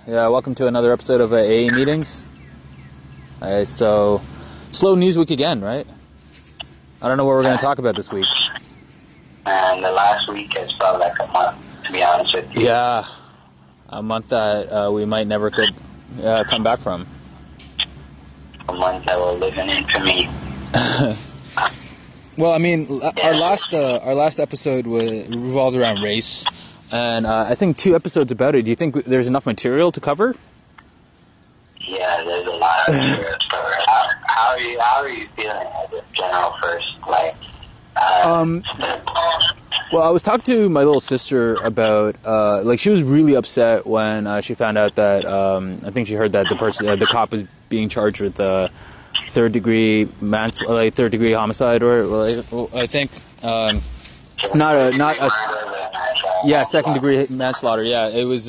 Yeah, welcome to another episode of AA Meetings. So, slow news week again, right? I don't know what we're going to talk about this week. And the last week has felt like a month, to be honest with you. Yeah, a month that we might never could come back from. A month that will live in infamy. Well, I mean, our last episode revolved around race, and I think 2 episodes about it. Do you think there's enough material to cover? Yeah, there's a lot of material to cover. How are you feeling as a general first? Well, I was talking to my little sister about, she was really upset when she found out that, I think she heard that the cop was being charged with third degree homicide, I think, second degree manslaughter. Yeah, it was.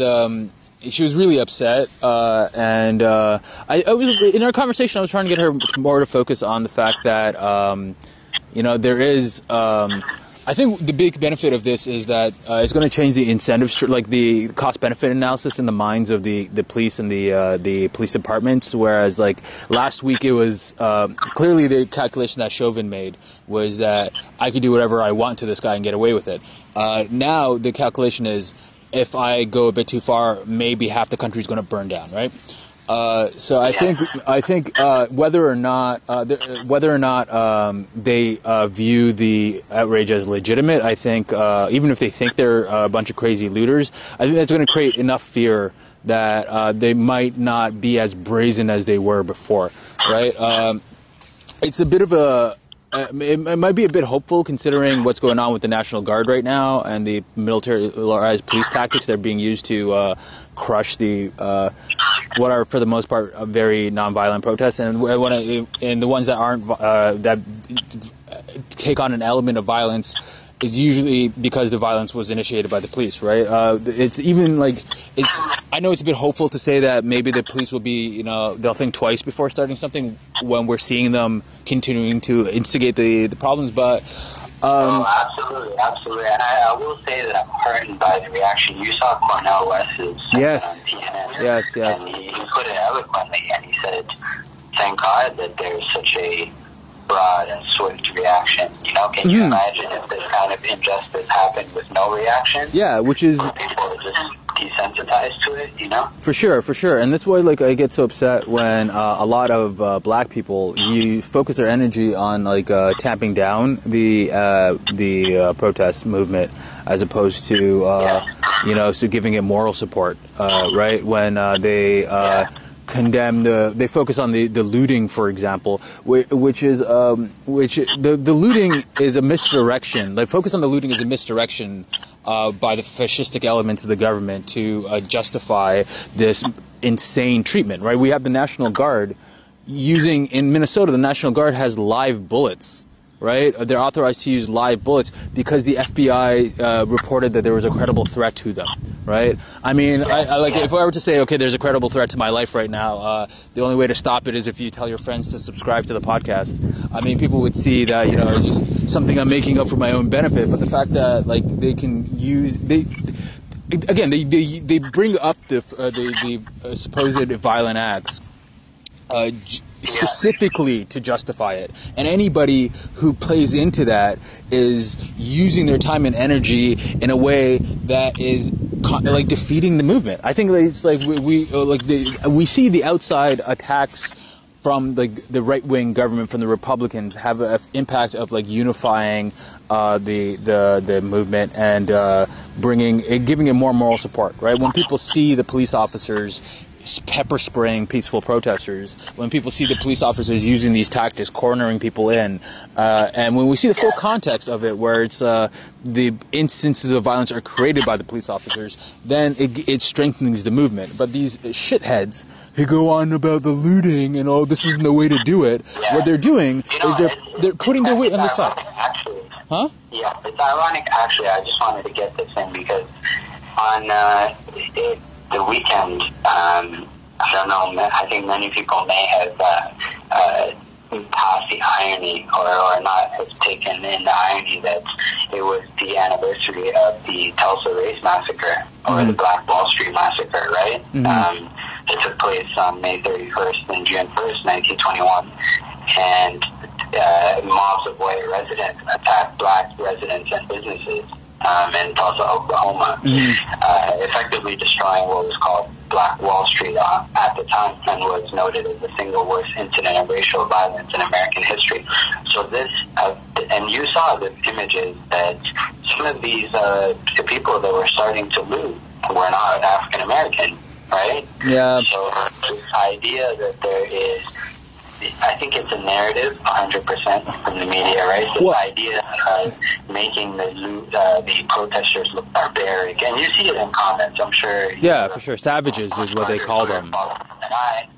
She was really upset, and I was in our conversation. I was trying to get her more to focus on the fact that, there is. I think the big benefit of this is that it's going to change the incentive, the cost-benefit analysis in the minds of the police and the police departments. Whereas, last week, it was clearly the calculation that Chauvin made was that I could do whatever I want to this guy and get away with it. Now the calculation is if I go a bit too far, maybe half the country is going to burn down, right? So I think whether or not they view the outrage as legitimate, I think even if they think they're a bunch of crazy looters, I think that's going to create enough fear that they might not be as brazen as they were before, right? It's a bit of it might be a bit hopeful considering what's going on with the National Guard right now and the militarized police tactics that are being used to crush the what are for the most part very nonviolent protests, and the ones that aren't that take on an element of violence is usually because the violence was initiated by the police, right? It's even I know it's a bit hopeful to say that maybe the police will be, they'll think twice before starting something when we're seeing them continuing to instigate the problems, but... absolutely. And I will say that I'm heartened by the reaction. You saw Cornel West's on CNN. Yes. And he put it eloquently, and he said, thank God that there's such a broad and swift reaction. Can you imagine if this kind of injustice happened with no reaction? Yeah, which is... People are just desensitized to it, For sure. And that's why, I get so upset when a lot of black people, you focus their energy on, tamping down the protest movement as opposed to, so giving it moral support, right? When they... condemn they focus on the looting, for example, which the looting is a misdirection. They focus on the looting as a misdirection by the fascistic elements of the government to justify this insane treatment, right? We have the National Guard in Minnesota, the National Guard has live bullets. Right? They're authorized to use live bullets because the FBI reported that there was a credible threat to them. Right? I mean, if I were to say, okay, there's a credible threat to my life right now, the only way to stop it is if you tell your friends to subscribe to the podcast. I mean, people would see that, it's just something I'm making up for my own benefit. But the fact that, they can use... They bring up the supposed violent acts specifically to justify it, and anybody who plays into that is using their time and energy in a way that is defeating the movement. I think it's we see the outside attacks from the right-wing government, from the Republicans, have an impact of unifying the movement and giving it more moral support. Right? When people see the police officers pepper spraying peaceful protesters, when people see the police officers using these tactics, cornering people in, and when we see the full context of it, where it's the instances of violence are created by the police officers, then it strengthens the movement. But these shitheads who go on about the looting and this isn't the way to do it, what they're doing is they're putting their weight on the side. Actually. Huh? Yeah, it's ironic. Actually, I just wanted to get this in because on the weekend, I don't know, I think many people may have past the irony or not have taken in the irony that it was the anniversary of the Tulsa Race Massacre or the Black Wall Street Massacre, right? It took place on May 31st and June 1st, 1921, and mobs of white residents attacked black residents and businesses in Tulsa, Oklahoma, effectively destroying what was called Black Wall Street at the time, and was noted as the single worst incident of racial violence in American history. So this, and you saw the images that some of these the people that were starting to loot were not African American, right? Yeah. So this idea that there is, I think it's a narrative, 100% from the media, right? This idea of making the protesters look barbaric, and you see it in comments, I'm sure. Yeah, for sure. Savages is what they call them. And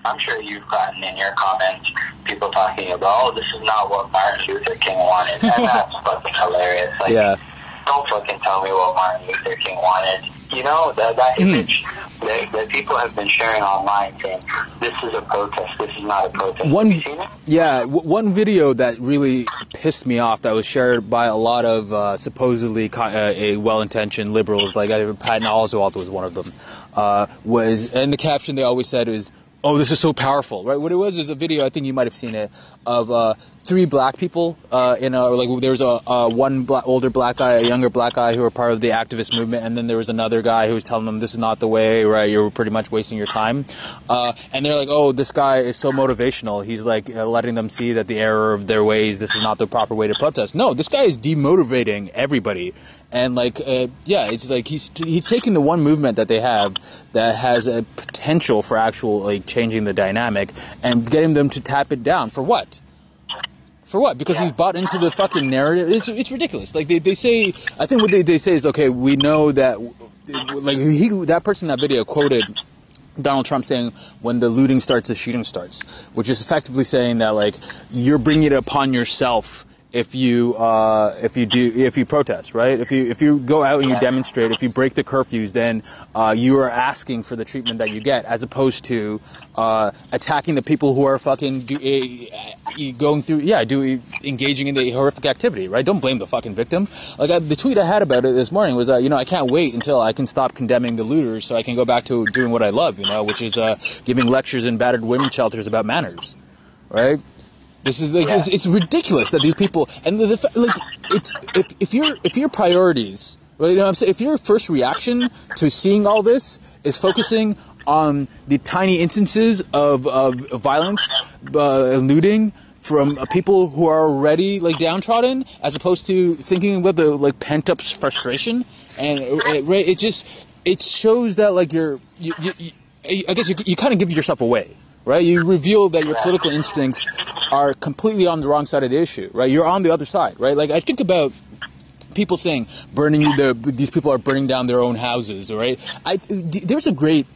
I'm sure you've gotten in your comments people talking about, oh, this is not what Martin Luther King wanted, and that's fucking hilarious. Like, don't fucking tell me what Martin Luther King wanted. You know, that image that people have been sharing online saying, this is a protest, this is not a protest. Have you seen it? Yeah, one video that really pissed me off that was shared by a lot of supposedly well-intentioned liberals, like Patton Oswalt was one of them, was, and the caption they always said is, oh, this is so powerful, right? What it was is a video, I think you might have seen it, of 3 black people in a, like, there was one older black guy, a younger black guy who were part of the activist movement, and then there was another guy who was telling them, this is not the way, right? You're pretty much wasting your time. And they're like, oh, this guy is so motivational. He's like letting them see that the error of their ways, this is not the proper way to protest. No, this guy is demotivating everybody. And like, it's like he's taking the one movement that they have that has a potential for actual like changing the dynamic and getting them to tap it down. For what? For what? Because he's bought into the fucking narrative. It's ridiculous. Like they say, I think what they say is, okay, we know that, like that person in that video quoted Donald Trump saying, when the looting starts, the shooting starts, which is effectively saying that like you're bringing it upon yourself if you protest, right? If you go out and you demonstrate, if you break the curfews, then you are asking for the treatment that you get, as opposed to attacking the people who are fucking engaging in the horrific activity, right? Don't blame the fucking victim. Like the tweet I had about it this morning was, I can't wait until I can stop condemning the looters so I can go back to doing what I love, which is giving lectures in battered women's shelters about manners, right? This is like it's ridiculous that these people, and it's if your priorities, right? You know what I'm saying? If your first reaction to seeing all this is focusing on the tiny instances of violence, looting from people who are already like downtrodden, as opposed to thinking about the like pent up frustration, and right, it shows that like I guess you kind of give yourself away. Right, you reveal that your political instincts are completely on the wrong side of the issue. Right, you're on the other side. Right, like I think about people saying these people are burning down their own houses. Right, there's a great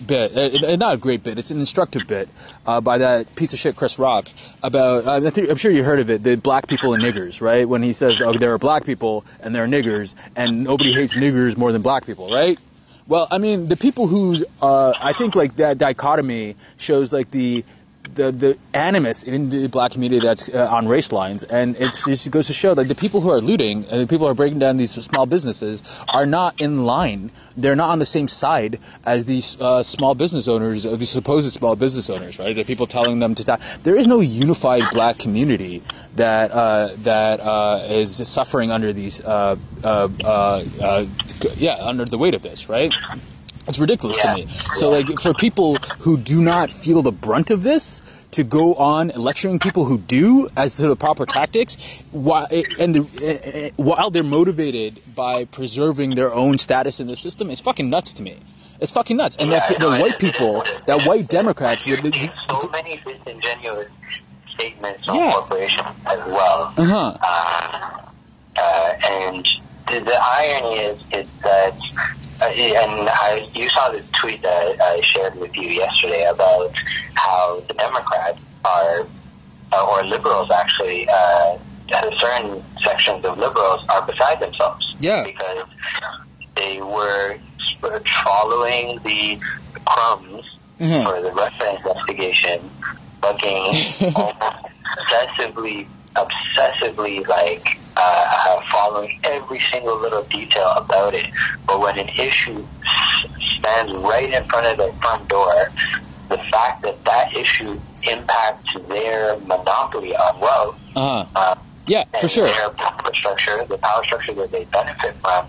bit, not a great bit. It's an instructive bit by that piece of shit Chris Rock about. I'm sure you heard of it. The black people and niggers. Right, when he says, "Oh, there are black people and there are niggers, and nobody hates niggers more than black people." Right. Well, I mean, the people who, I think, like, that dichotomy shows, like, the animus in the black community that's on race lines, and it just goes to show that the people who are looting and the people who are breaking down these small businesses are not in line. They're not on the same side as these small business owners, or these supposed small business owners, right? The people telling them to stop. There is no unified black community that is suffering under these under the weight of this, right? It's ridiculous to me. So, like, for people who do not feel the brunt of this, to go on lecturing people who do as to the proper tactics, while they're motivated by preserving their own status in the system, is fucking nuts to me. It's fucking nuts. And the white people, that white Democrats, so many disingenuous statements on corporations as well. And the irony is that. You saw the tweet that I shared with you yesterday about how the Democrats or liberals actually, certain sections of liberals are beside themselves. Yeah. Because they were following the crumbs for the Russia investigation fucking almost obsessively like following every single little detail about it. But when an issue stands right in front of their front door, the fact that that issue impacts their monopoly on wealth, yeah, for sure, their power structure, the power structure that they benefit from,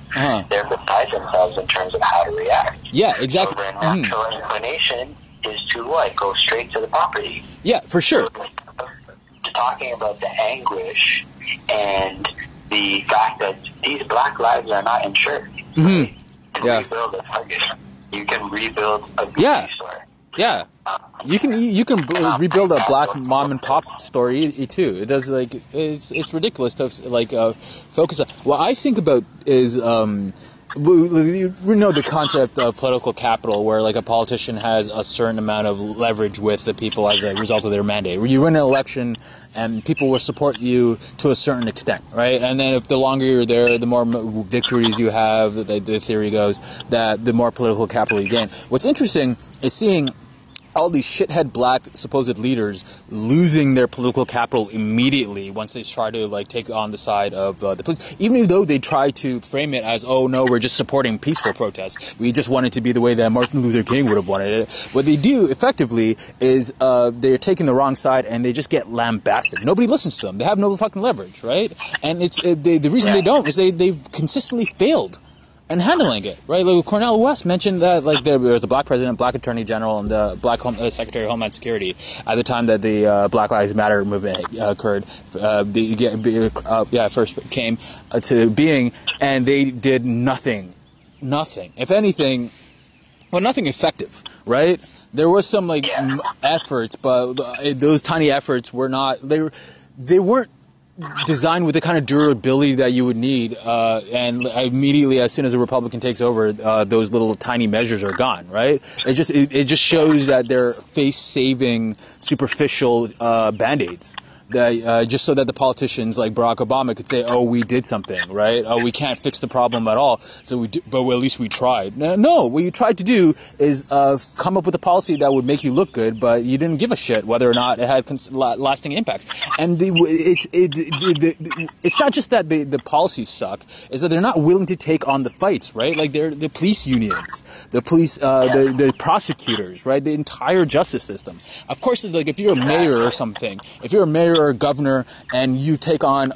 they're beside themselves in terms of how to react. Yeah, exactly. So their natural inclination is to what? Go straight to the property. Yeah, for sure. Talking about the anguish and the fact that these black lives are not insured. You can rebuild a Target. You can rebuild a grocery store. Yeah, you can rebuild a black mom and pop store too. It does like it's ridiculous to like focus on. What I think about is we know the concept of political capital, where like a politician has a certain amount of leverage with the people as a result of their mandate. Where you win an election and people will support you to a certain extent, right? And then if the longer you're there, the more victories you have, the theory goes, that the more political capital you gain. What's interesting is seeing all these shithead black supposed leaders losing their political capital immediately once they try to like take on the side of the police, even though they try to frame it as, oh no, we're just supporting peaceful protests, we just want it to be the way that Martin Luther King would have wanted it. What they do effectively is they're taking the wrong side and they just get lambasted. Nobody listens to them. They have no fucking leverage, right? And it's the reason they don't is they've consistently failed and handling it, right? Like Cornel West mentioned that like there was a black president, black attorney general, and the black secretary of Homeland Security at the time that the Black Lives Matter movement occurred, first came to being, and they did nothing. If anything, well, nothing effective, right? There was some like efforts, but those tiny efforts were not. They weren't designed with the kind of durability that you would need, and immediately as soon as a Republican takes over, those little tiny measures are gone, right? It just shows that they're face-saving, superficial band-aids. That just so that the politicians like Barack Obama could say, "Oh, we did something, right? Oh, we can't fix the problem at all, so but at least we tried." No, what you tried to do is come up with a policy that would make you look good, but you didn't give a shit whether or not it had lasting impacts. And it's not just that the policies suck; it's that they're not willing to take on the fights, right? Like they're the police unions, the police, the prosecutors, right? The entire justice system. Of course, like if you're a mayor or something, if you're a mayor or a governor and you take on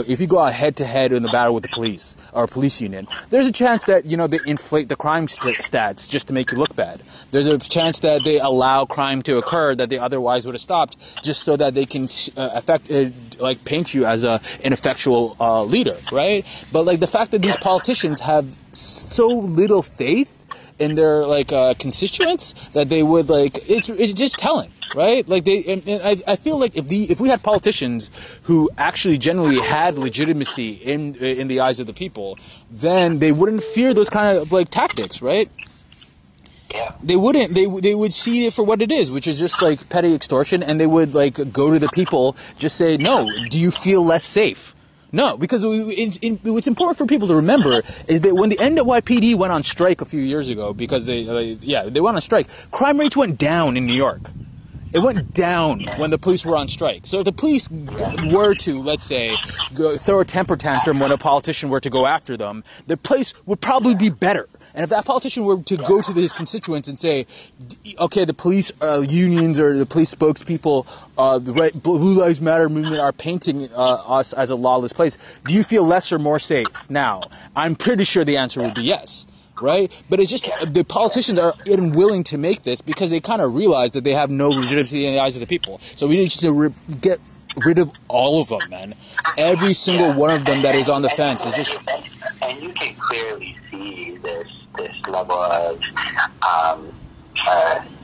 if you go out head to head in the battle with the police or a police union, there's a chance that they inflate the crime stats just to make you look bad. There's a chance that they allow crime to occur that they otherwise would have stopped just so that they can paint you as a ineffectual leader, right? But like the fact that these politicians have so little faith in their constituents that they would it's just telling, right? Like I feel like if we had politicians who actually genuinely had legitimacy in the eyes of the people, then they wouldn't fear those kind of tactics, right? Yeah. They wouldn't. They would see it for what it is, which is just petty extortion, and they would go to the people, just say, "No, do you feel less safe?" No, because what's important for people to remember is that when the NYPD went on strike a few years ago, because they went on strike, crime rates went down in New York. It went down when the police were on strike. So if the police were to, let's say, throw a temper tantrum when a politician were to go after them, the place would probably be better. And if that politician were to go to his constituents and say, okay, the police unions or the police spokespeople, the Blue Lives Matter movement are painting us as a lawless place, do you feel less or more safe now? I'm pretty sure the answer would be yes. Right? But it's just the politicians are unwilling to make this because they kind of realize that they have no legitimacy in the eyes of the people. So we need to get rid of all of them, man. Every single one of them that is on the fence. It's just... And you can clearly see this level of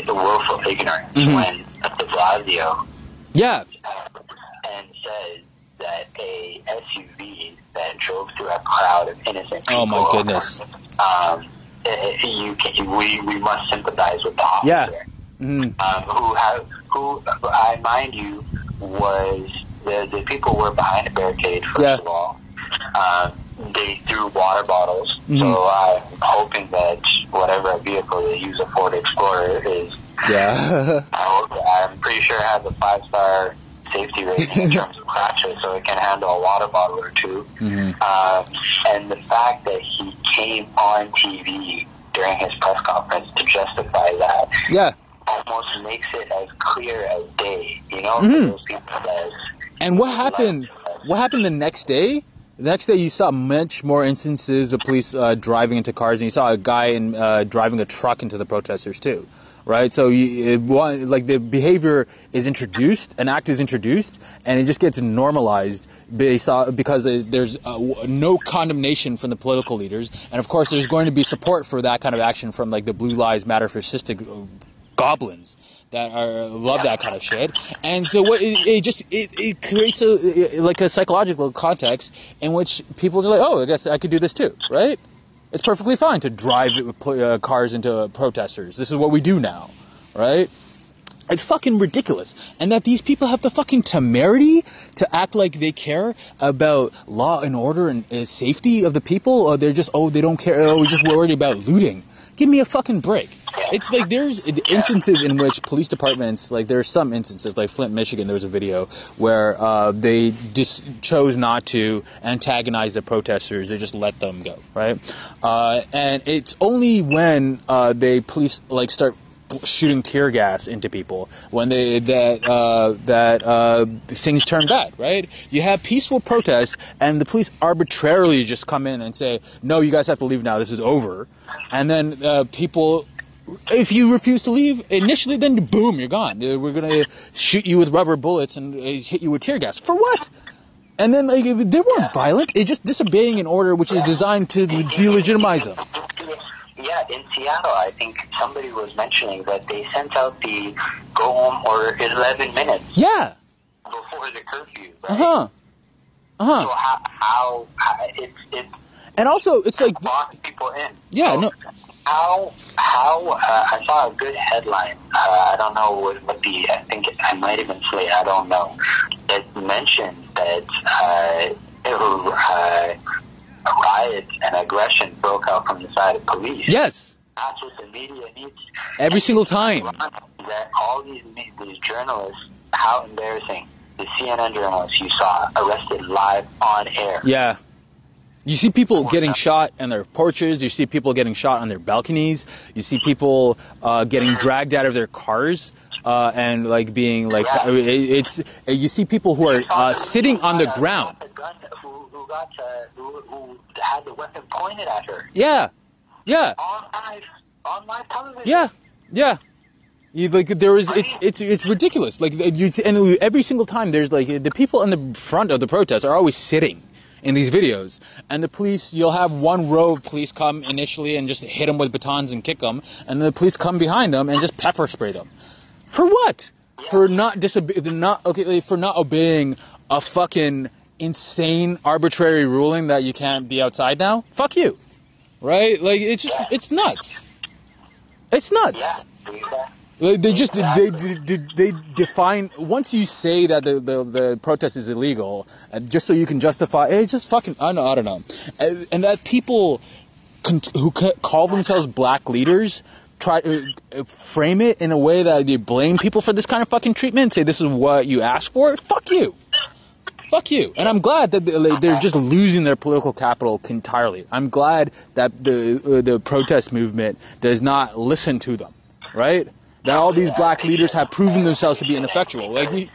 willful ignorance when de Blasio and says that a SUV that drove through a crowd of innocent people. Oh my goodness. We must sympathize with the officer. Yeah. Who I mind you was the people were behind a barricade first of all. They threw water bottles. So I'm hoping that whatever vehicle they use, a Ford Explorer, is. Yeah. I hope I'm pretty sure it has a 5-star safety rating in terms of crashes, so it can handle a water bottle or two. And the fact that he came on TV during his press conference to justify that almost makes it as clear as day, for those people that... And what happened? What happened the next day? The next day, you saw much more instances of police driving into cars, and you saw a guy driving a truck into the protesters too. Right, so the behavior is introduced, an act is introduced, and it just gets normalized because there's no condemnation from the political leaders, and of course there's going to be support for that kind of action from like the Blue Lives Matter fascistic goblins that love that kind of shit. And so what it creates a psychological context in which people are like, oh, I guess I could do this too, right? It's perfectly fine to drive cars into protesters. This is what we do now, right? It's fucking ridiculous. And that these people have the fucking temerity to act like they care about law and order and safety of the people, or they're just, they don't care, we're just worried about looting. Give me a fucking break. It's like there's instances in which police departments, like there's some instances, like Flint, Michigan, there was a video where they just chose not to antagonize the protesters. They just let them go, right? And it's only when police like start shooting tear gas into people when things turn bad, right? You have peaceful protests and the police arbitrarily just come in and say, no, you guys have to leave now, this is over. And then people, if you refuse to leave initially, then boom, you're gone. We're going to shoot you with rubber bullets and hit you with tear gas. For what? And then they weren't violent. It's just disobeying an order which is designed to delegitimize them. Yeah, in Seattle, I think somebody was mentioning that they sent out the go home order 11 minutes. Yeah. Before the curfew, right? Uh-huh. Uh-huh. So how it's and also, it's like... box people in. Yeah, so no... How I saw a good headline. I don't know what I think I might even say, I don't know. It mentioned that riots and aggression broke out from the side of police. Yes. That's what the media needs. Every single time. That all these journalists, how embarrassing. The CNN journalists you saw arrested live on air. Yeah. You see people getting shot on their porches. You see people getting shot on their balconies. You see people getting dragged out of their cars and like being like you see people who are sitting on the ground. Who had the weapon pointed at her. Yeah, yeah. On live television. Yeah, yeah. It's ridiculous. Like and every single time there's like the people in the front of the protest are always sitting in these videos, and the police, you'll have one row of police come initially and just hit them with batons and kick them, and then the police come behind them and just pepper spray them. For what? Yeah. For not obeying a fucking insane arbitrary ruling that you can't be outside now? Fuck you. Right? Like it's nuts. It's nuts. Yeah. They define, once you say that the protest is illegal, just so you can justify, it's just fucking, I don't know. And that people who call themselves black leaders try to frame it in a way that they blame people for this kind of fucking treatment and say this is what you asked for. Fuck you. Fuck you. And I'm glad that they're just losing their political capital entirely. I'm glad that the protest movement does not listen to them, right? That all these black leaders have proven themselves to be ineffectual. Like they've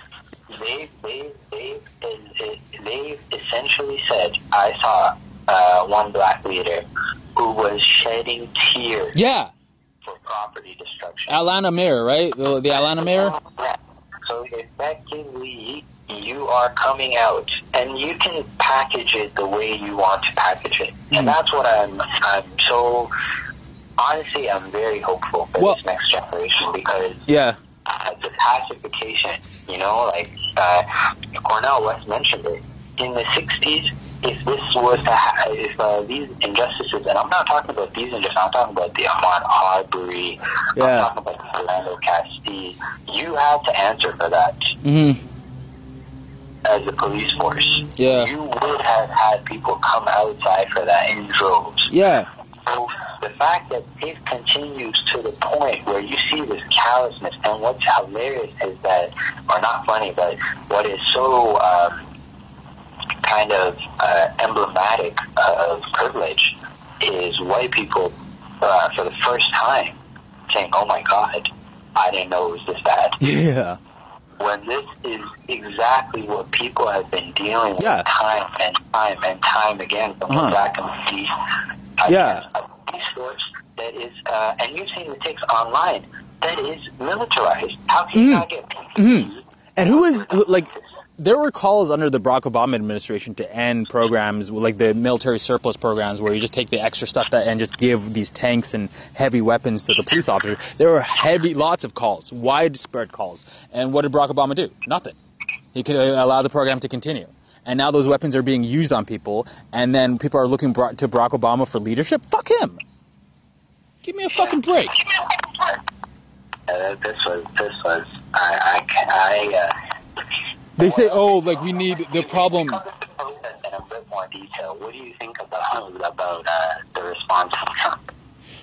essentially said, I saw one black leader who was shedding tears. Yeah. For property destruction. Atlanta mayor, right? The Atlanta mayor. So effectively, you are coming out, and you can package it the way you want to package it, and that's what I'm so. Honestly, I'm very hopeful for this next generation because the pacification, like Cornel West mentioned it, in the 60s, if this was if these injustices, and I'm not talking about these injustices, I'm talking about the Ahmaud Arbery, I'm talking about the Orlando Castile, you had to answer for that as a police force. Yeah. You would have had people come outside for that in droves. Yeah. So the fact that it continues to the point where you see this callousness, and what's hilarious is not funny, but what is so kind of emblematic of privilege is white people for the first time saying, "Oh my God, I didn't know it was this bad." Yeah. When this is exactly what people have been dealing with time and time and time again from the black community. A resource that is, and you've seen the takes online, that is militarized. How can you not get And who is, like, there were calls under the Barack Obama administration to end programs like the military surplus programs where you just take the extra stuff and just give these tanks and heavy weapons to the police officers. There were lots of calls, widespread calls. And what did Barack Obama do? Nothing. He could allow the program to continue. And now those weapons are being used on people, and then people are looking to Barack Obama for leadership? Fuck him. Give me a fucking break. They say, oh, like we need the problem. In a bit more detail, what do you think about the response from Trump?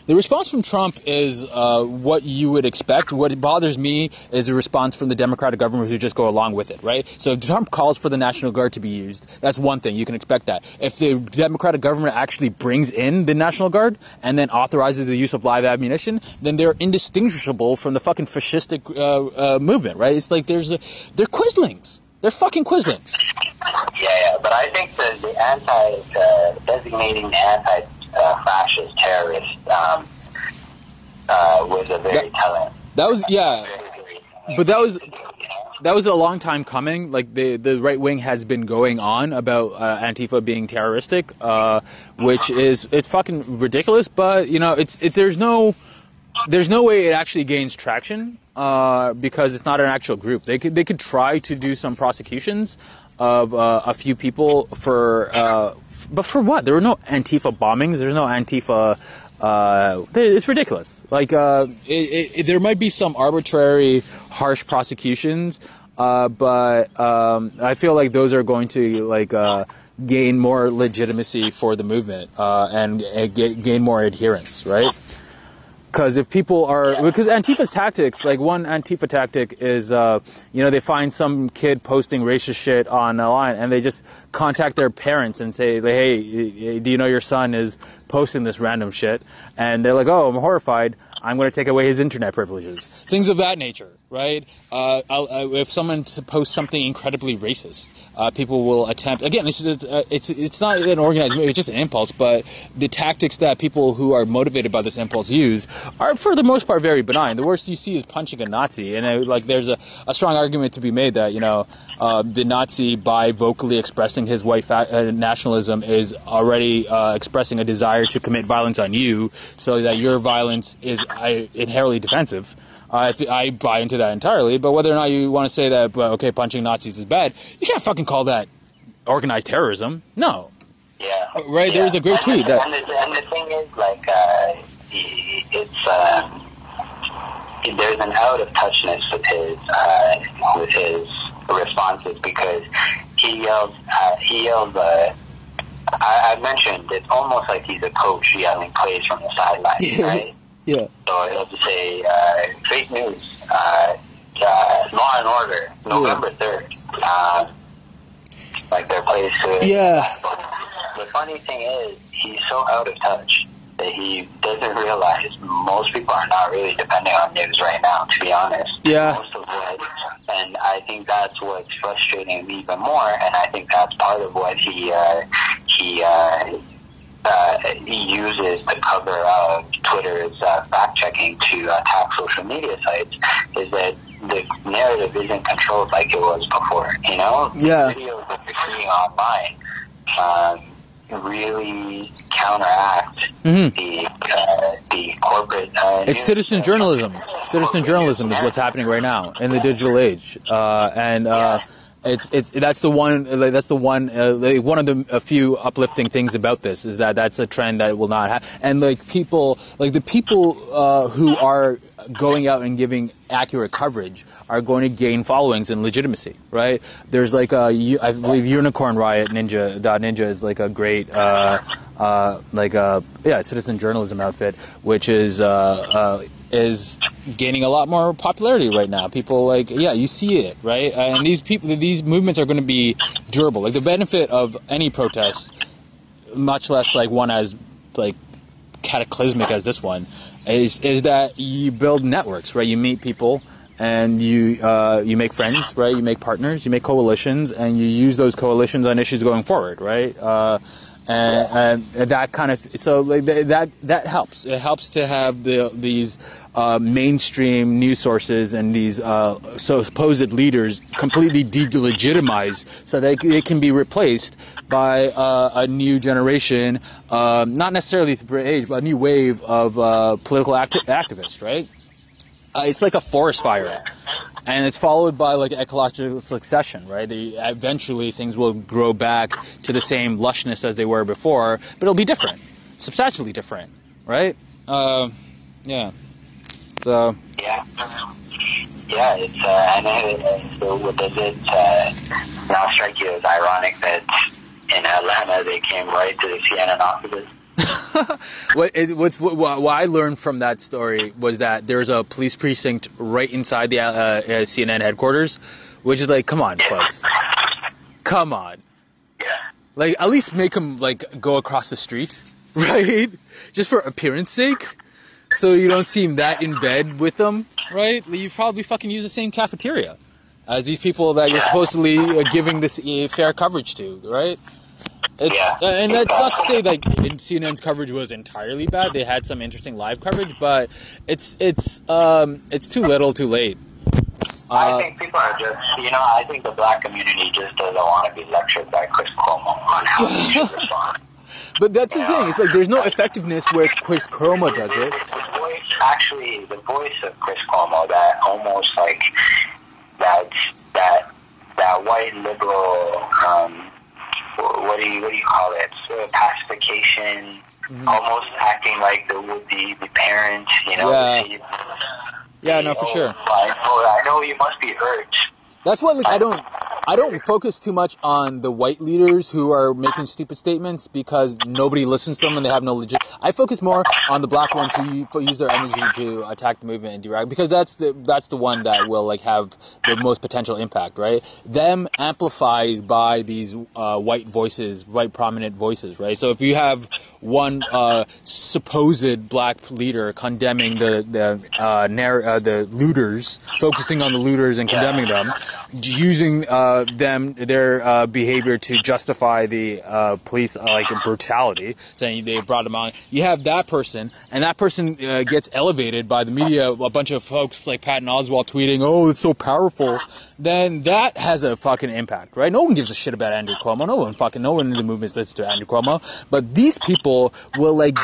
The response from Trump is what you would expect. What bothers me is the response from the Democratic government who just go along with it, right? So if Trump calls for the National Guard to be used, that's one thing. You can expect that. If the Democratic government actually brings in the National Guard and then authorizes the use of live ammunition, then they're indistinguishable from the fucking fascistic movement, right? It's like they're quislings. They're fucking quislings. Yeah, but I think the designating the anti-fascist terrorist was a very telling. That was, yeah. But that was a long time coming. Like the right wing has been going on about Antifa being terroristic, which it's fucking ridiculous. But you know, there's no way it actually gains traction because it's not an actual group. They could try to do some prosecutions of a few people but for what? There were no Antifa bombings. There's no Antifa. It's ridiculous. Like, there might be some arbitrary, harsh prosecutions, but I feel like those are going to gain more legitimacy for the movement and gain more adherence, right? Because if people because Antifa's tactics, like one Antifa tactic is, they find some kid posting racist shit online and they just contact their parents and say, hey, do you know your son is posting this random shit? And they're like, oh, I'm horrified. I'm going to take away his internet privileges. Things of that nature, right? If someone posts something incredibly racist, people will attempt. Again, it's not an organized movement; it's just an impulse. But the tactics that people who are motivated by this impulse use are, for the most part, very benign. The worst you see is punching a Nazi, and there's a strong argument to be made that the Nazi, by vocally expressing his white nationalism, is already expressing a desire to commit violence on you, so that your violence is inherently defensive. I buy into that entirely, but whether or not you want to say that, punching Nazis is bad, you can't fucking call that organized terrorism. No. Yeah. Right? Yeah. There was a great tweet that... And the thing is, there's an out-of-touchness with his responses, because he yelled, I mentioned, it's almost like he's a coach yelling plays from the sidelines, right? Yeah. So he'll just say, fake news, Law and Order, November 3rd. Their plays to it. Yeah. The funny thing is, he's so out of touch that he doesn't realize most people are not really depending on news right now, to be honest. Yeah. And I think that's what's frustrating me even more, and I think that's part of what he uses the cover of Twitter's fact-checking to attack social media sites, is that the narrative isn't controlled like it was before, Yeah. The videos that you're seeing online really counteract the corporate it's citizen journalism. Citizen journalism is what's happening right now in the digital age. That's the one one of the few uplifting things about this is that that's a trend that will not happen. And the people who are going out and giving accurate coverage are going to gain followings and legitimacy, right? There's I believe Unicorn Riot Ninja is a great citizen journalism outfit, which is is gaining a lot more popularity right now. People like, yeah, you see it, right? And these movements are going to be durable. Like the benefit of any protest, much less like one as like cataclysmic as this one, is that you build networks, right? You meet people and you make friends, right? You make partners, you make coalitions, and you use those coalitions on issues going forward, right? And that kind of, so like that helps. It helps to have these mainstream news sources and these supposed leaders completely delegitimized, so they can be replaced by a new generation, not necessarily through age, but a new wave of political activists, right? It's like a forest fire, and it's followed by like ecological succession, right? Eventually things will grow back to the same lushness as they were before, but it'll be different, substantially different, right? Yeah. So. Yeah. Yeah, it's I know. So what does it now strike you as ironic that in Atlanta they came right to the CNN offices? What I learned from that story was that there's a police precinct right inside the CNN headquarters, which is like, come on, folks, come on, like at least make them like go across the street, right? Just for appearance sake, so you don't seem that in bed with them, right? You probably fucking use the same cafeteria as these people that you're supposedly giving this fair coverage to, right? And that's not to say like CNN's coverage was entirely bad. They had some interesting live coverage, but it's too little, too late. I think people are just, I think the black community just doesn't want to be lectured by Chris Cuomo on how they should respond. But that's the thing. It's like there's no effectiveness where Chris Cuomo does it. The voice of Chris Cuomo, that almost like that white liberal. What do you call it? Sort of pacification, almost acting like the parent, Yeah, no, for sure. I know you must be hurt. That's why, like, I don't focus too much on the white leaders who are making stupid statements because nobody listens to them and they have no legit. I focus more on the black ones who use their energy to attack the movement and deride, because that's the one that will like have the most potential impact, right? Them amplified by these white voices, white prominent voices, right? So if you have one supposed black leader condemning the looters, focusing on the looters and condemning them, using their behavior to justify the police like brutality, saying they brought them on. You have that person, and that person gets elevated by the media. A bunch of folks like Patton Oswalt tweeting, "Oh, it's so powerful." Then that has a fucking impact, right? No one gives a shit about Andrew Cuomo. No one in the movement listens to Andrew Cuomo. But these people will like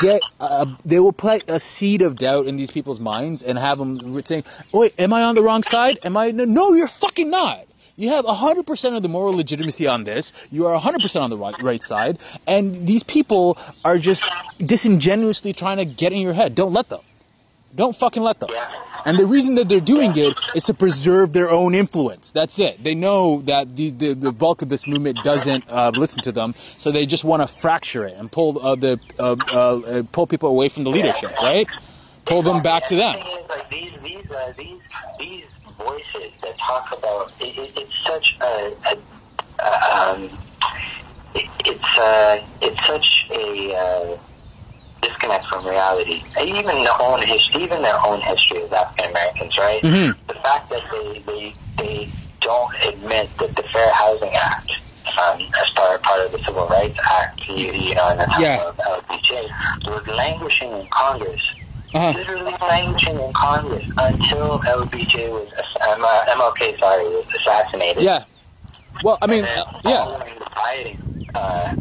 they will plant a seed of doubt in these people's minds and have them think, "Oh, wait, am I on the wrong side? No, you're fucking not. You have 100% of the moral legitimacy on this. You are 100% on the right side. And these people are just disingenuously trying to get in your head. Don't let them. Don't fucking let them. And the reason that they're doing it is to preserve their own influence. That's it. They know that the bulk of this movement doesn't listen to them, so they just want to fracture it and pull pull people away from the leadership, right? Pull them back to them. These voices that talk about it's such such a disconnect from reality. Even their own history as African Americans, right? Mm-hmm. The fact that they don't admit that the Fair Housing Act, as part of the Civil Rights Act, in the time of LBJ, was languishing in Congress. Literally languishing in Congress until LBJ was MLK was assassinated. Yeah. Well, I mean, following the rioting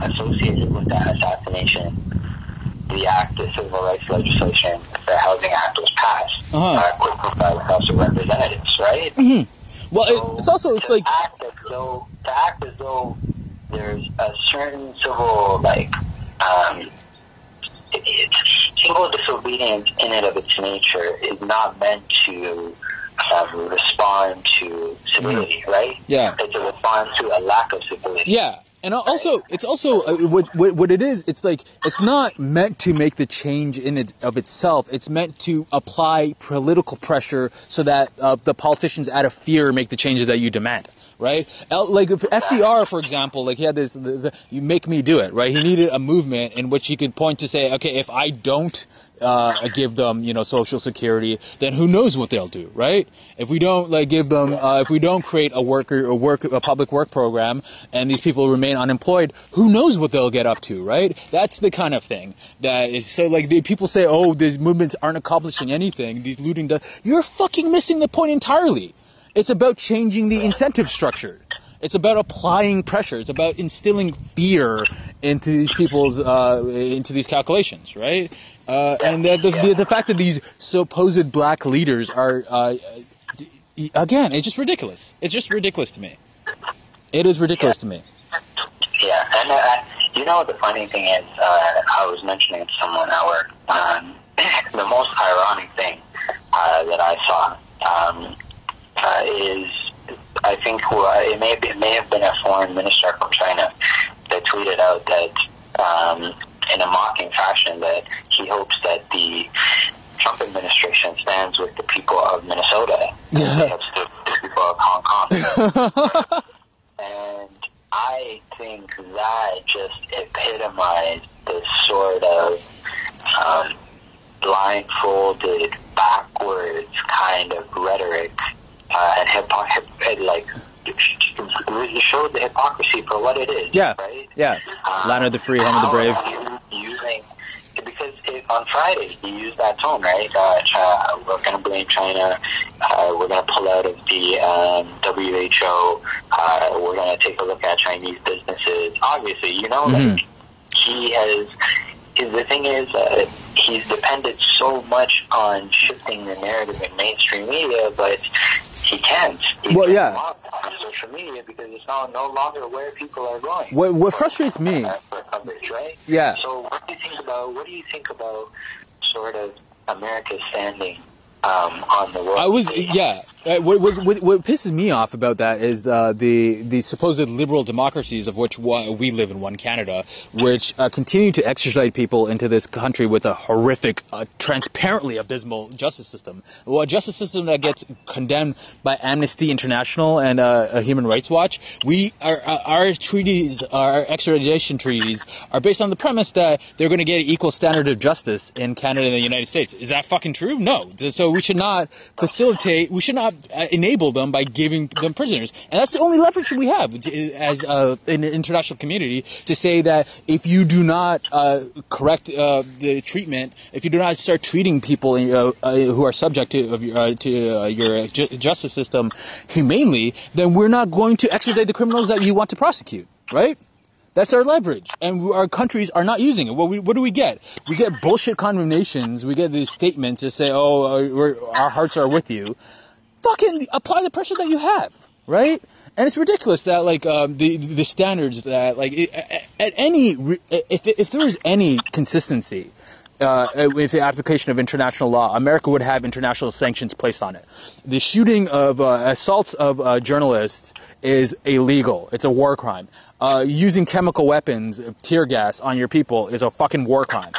associated with that assassination, the Civil Rights legislation, the Fair Housing Act, was passed quickly by the House of Representatives, right? Mm-hmm. Well, so to act as though there's a certain civil civil disobedience in and of its nature is not meant to respond to civility, right? Yeah. It's a response to a lack of civility. Yeah. And also, it's also what it is. It's like it's not meant to make the change in it of itself. It's meant to apply political pressure so that the politicians, out of fear, make the changes that you demand. Right? Like if FDR, for example, like he had this, you make me do it, right? He needed a movement in which he could point to say, okay, if I don't give them, Social Security, then who knows what they'll do, right? If we don't give them, if we don't create a public work program, and these people remain unemployed, who knows what they'll get up to, right? That's the kind of thing that is so people say, oh, these movements aren't accomplishing anything. These looting, you're fucking missing the point entirely. It's about changing the incentive structure. It's about applying pressure. It's about instilling fear into these people's, into these calculations, right? And the fact that these supposed black leaders are, again, it's just ridiculous. It's just ridiculous to me. It is ridiculous to me. Yeah, and the funny thing is, I was mentioning to someone at work, the most ironic thing that I saw is, I think it may have been a foreign minister from China that tweeted out that in a mocking fashion that he hopes that the Trump administration stands with the people of Minnesota and they have stood with the people of Hong Kong. And I think that just epitomized this sort of blindfolded, backwards kind of rhetoric and it showed the hypocrisy for what it is. Yeah, right? Yeah. Land of the free, home of the brave. Because on Friday he used that tone, right? We're going to blame China. We're going to pull out of the WHO. We're going to take a look at Chinese businesses. Obviously, like he has. The thing is, he's depended so much on shifting the narrative in mainstream media, but he can't. On social media because it's no longer where people are going. What frustrates me? For coverage, right? Yeah. So what do you think about sort of America's standing on the world? What pisses me off about that is the supposed liberal democracies of which we live in, one Canada, which continue to extradite people into this country with a horrific, transparently abysmal justice system. Well, a justice system that gets condemned by Amnesty International and Human Rights Watch. Our treaties, our extradition treaties, are based on the premise that they're going to get an equal standard of justice in Canada and the United States. Is that fucking true? No. So we should not facilitate. We should not enable them by giving them prisoners. And that's the only leverage we have as an international community to say that if you do not correct the treatment, if you do not start treating people who are subject to your justice system humanely, then we're not going to extradite the criminals that you want to prosecute, right? That's our leverage, and our countries are not using it. What do we get? We get bullshit condemnations. We get these statements that say, "Oh, our hearts are with you." Fucking apply the pressure that you have, right? And it's ridiculous that the standards that if there was any consistency with the application of international law, America would have international sanctions placed on it. The shooting of assaults of journalists is illegal. It's a war crime. Using chemical weapons, tear gas on your people is a fucking war crime.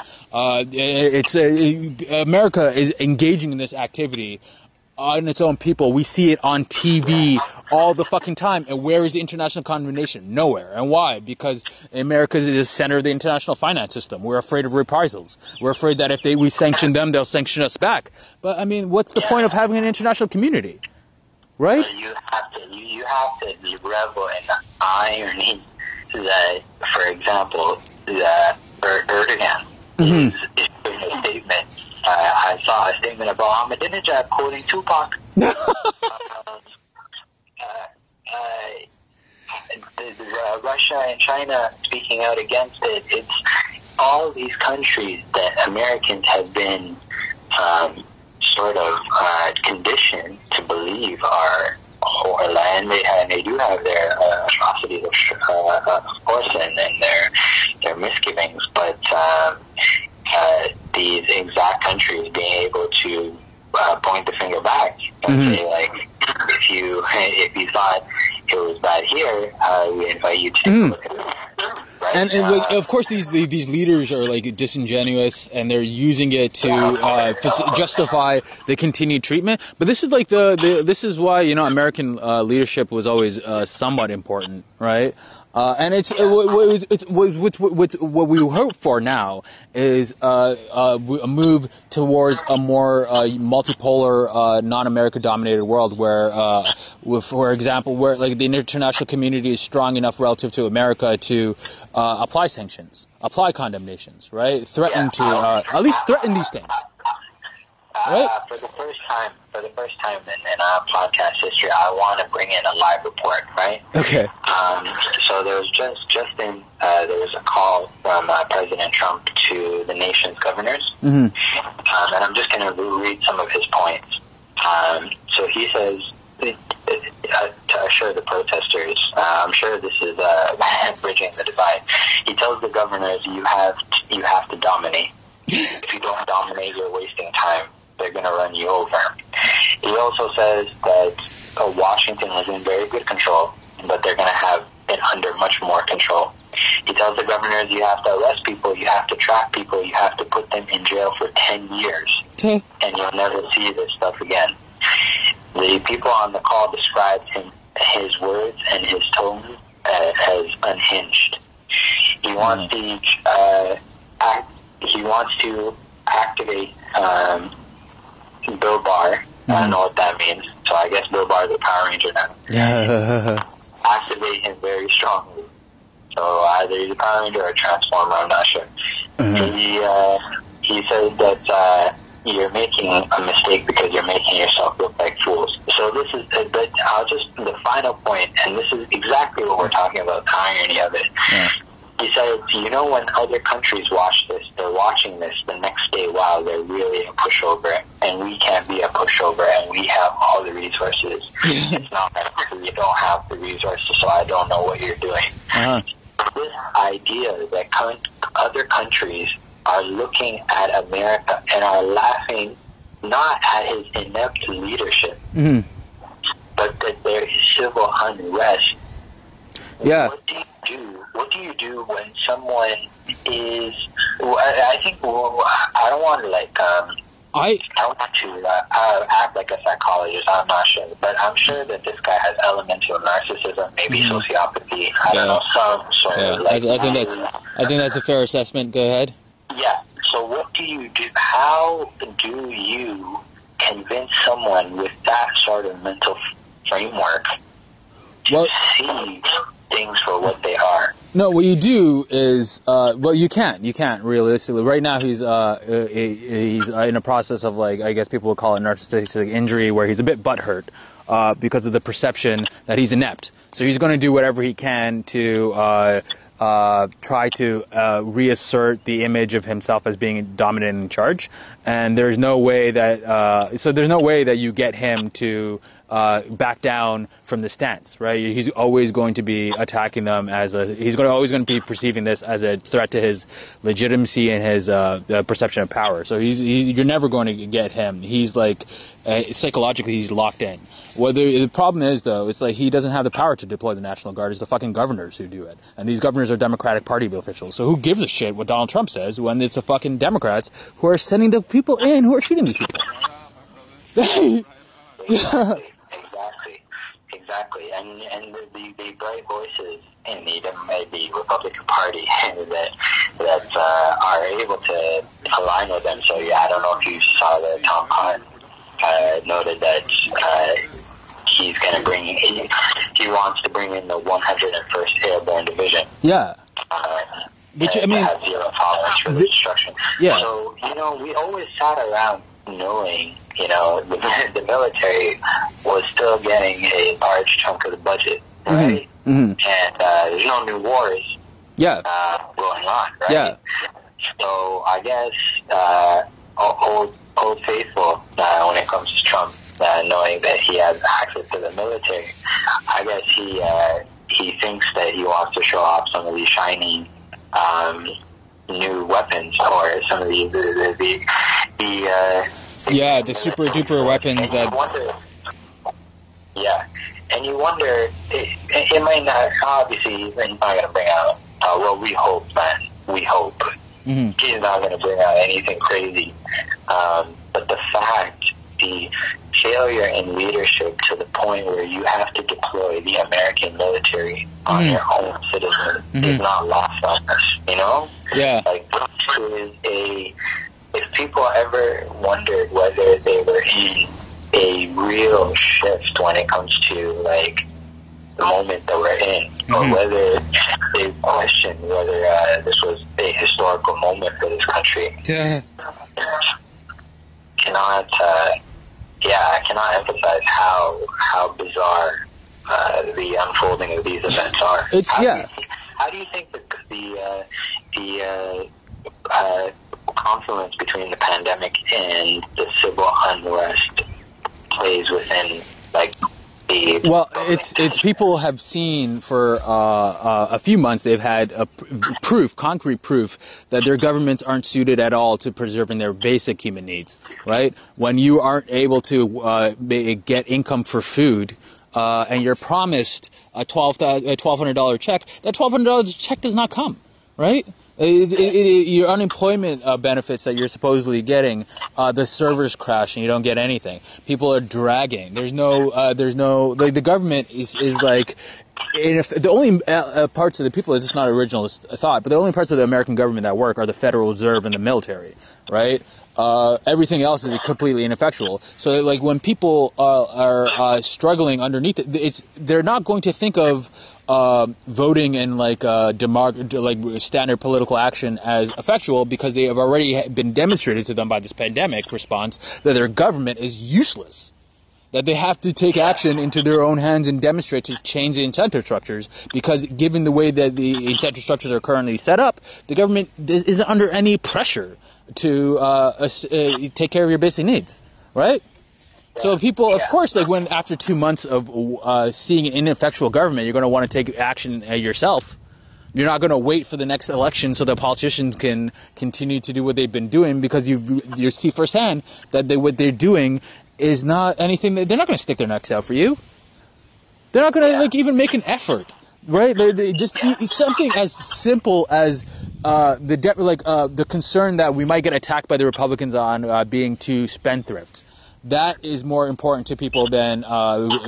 America is engaging in this activity on its own people. We see it on TV all the fucking time. And where is the international condemnation? Nowhere. And why? Because America is the center of the international finance system. We're afraid of reprisals. We're afraid that if we sanction them, they'll sanction us back. But I mean, what's the point of having an international community? Right? You have to revel in the irony that, for example, that Erdogan is doing a statement. I saw a statement about Ahmadinejad quoting Tupac. Russia and China speaking out against it. It's all these countries that Americans have been sort of conditioned to believe are horrible, and they do have their atrocities, of course, and their misgivings, but these exact countries being able to point the finger back and say, like, if you thought it was bad here, here, we invite you to take a look at it. Right? And like, of course, these leaders are like disingenuous, and they're using it to justify the continued treatment. But this is like this is why, you know, American leadership was always somewhat important, right? And what we hope for now is a move towards a more multipolar, non-America dominated world where, for example, where like the international community is strong enough relative to America to apply sanctions, apply condemnations, right? Threaten to at least threaten these things. Right? For the first time in our podcast history, I want to bring in a live report, right? Okay. So there was there was a call from President Trump to the nation's governors, and I'm just going to read some of his points. So he says, to assure the protesters, I'm sure this is bridging the divide. He tells the governors, you have to dominate. If you don't dominate, you're wasting time. They're going to run you over. He also says that Washington is in very good control, but they're going to have it under much more control. He tells the governors, you have to arrest people, you have to track people, you have to put them in jail for 10 years, and you'll never see this stuff again. The people on the call described his words and his tone as unhinged. He wants to activate Bill Barr. I don't know what that means, so I guess Bill Barr is a Power Ranger now. Activate him very strongly. So either he's a Power Ranger or a Transformer, I'm not sure. He says that you're making a mistake because you're making yourself look like fools. So this is, but the final point, and this is exactly what we're talking about, the irony of it. Yeah. He said, you know, when other countries watch this, they're watching this the next day, wow, they're really a pushover, and we can't be a pushover, and we have all the resources. It's not that you don't have the resources, so I don't know what you're doing. This idea that other countries are looking at America and are laughing not at his inept leadership, but that there is civil unrest. Yeah. What do you do when someone is? I think I don't want to I don't want to act like a psychologist. I'm not sure, but I'm sure that this guy has elements of narcissism, maybe sociopathy. I don't know, some sort of. I think that's a fair assessment. Go ahead. Yeah. So what do you do? How do you convince someone with that sort of mental framework to see things for what they are? No, what you do is, you can't realistically. Right now, he's in a process of, like, I guess people would call it narcissistic injury, where he's a bit butthurt because of the perception that he's inept. So he's going to do whatever he can to try to reassert the image of himself as being dominant and in charge. And there's no way that you get him to back down from the stance, right? He's always going to be attacking them always going to be perceiving this as a threat to his legitimacy and his perception of power. So you're never going to get him. He's like psychologically he's locked in. The problem is, though, it's like he doesn't have the power to deploy the National Guard. It's the fucking governors who do it, and these governors are Democratic Party officials. So who gives a shit what Donald Trump says when it's the fucking Democrats who are sending the people in who are shooting these people? Exactly. And the bright voices in the Republican Party that are able to align with them. So yeah, I don't know if you saw that Tom Cotton noted that he's going to he wants to bring in the 101st Airborne Division. Yeah. Which, I mean, have zero tolerance for the destruction. Yeah. So, we always sat around knowing, the military was still getting a large chunk of the budget, right? And there's no new wars going on, right? Yeah. So I guess old faithful, when it comes to Trump, knowing that he has access to the military, I guess he thinks that he wants to show off some of these shiny new weapons, or some of the super duper weapons that. And you wonder, it might not, obviously, he's not going to bring out, well, we hope, man. We hope. Mm-hmm. He's not going to bring out anything crazy. But the fact, the failure in leadership to the point where you have to deploy the American military on your own citizens is not lost on us, you know? Yeah. Like, this is if people ever wondered whether they were in a real shift when it comes to, like, the moment that we're in, or whether they questioned whether this was a historical moment for this country. Yeah. I cannot emphasize how bizarre the unfolding of these events are. How do you think the confluence between the pandemic and the civil unrest plays within, like, the... Well, it's people have seen for a few months, they've had concrete proof that their governments aren't suited at all to preserving their basic human needs, right? When you aren't able to get income for food, and you're promised a $1,200 check, that $1,200 check does not come, right? Your unemployment benefits that you're supposedly getting, the servers crash and you don't get anything. People are dragging. The government is like, the only parts of the people, it's just not original thought, but the only parts of the American government that work are the Federal Reserve and the military, right? Everything else is completely ineffectual. So, like, when people are struggling underneath it, they're not going to think of voting and like standard political action as effectual, because they have already been demonstrated to them by this pandemic response that their government is useless. That they have to take action into their own hands and demonstrate to change the incentive structures, because given the way that the incentive structures are currently set up, the government isn't under any pressure to take care of your basic needs, right? So people, of course, like, when after 2 months of seeing an ineffectual government, you're going to want to take action yourself. You're not going to wait for the next election so that politicians can continue to do what they've been doing, because you see firsthand that what they're doing is not anything that they're not going to stick their necks out for you. They're not going to like even make an effort, right? They just something as simple as the concern that we might get attacked by the Republicans on being too spendthrift. That is more important to people than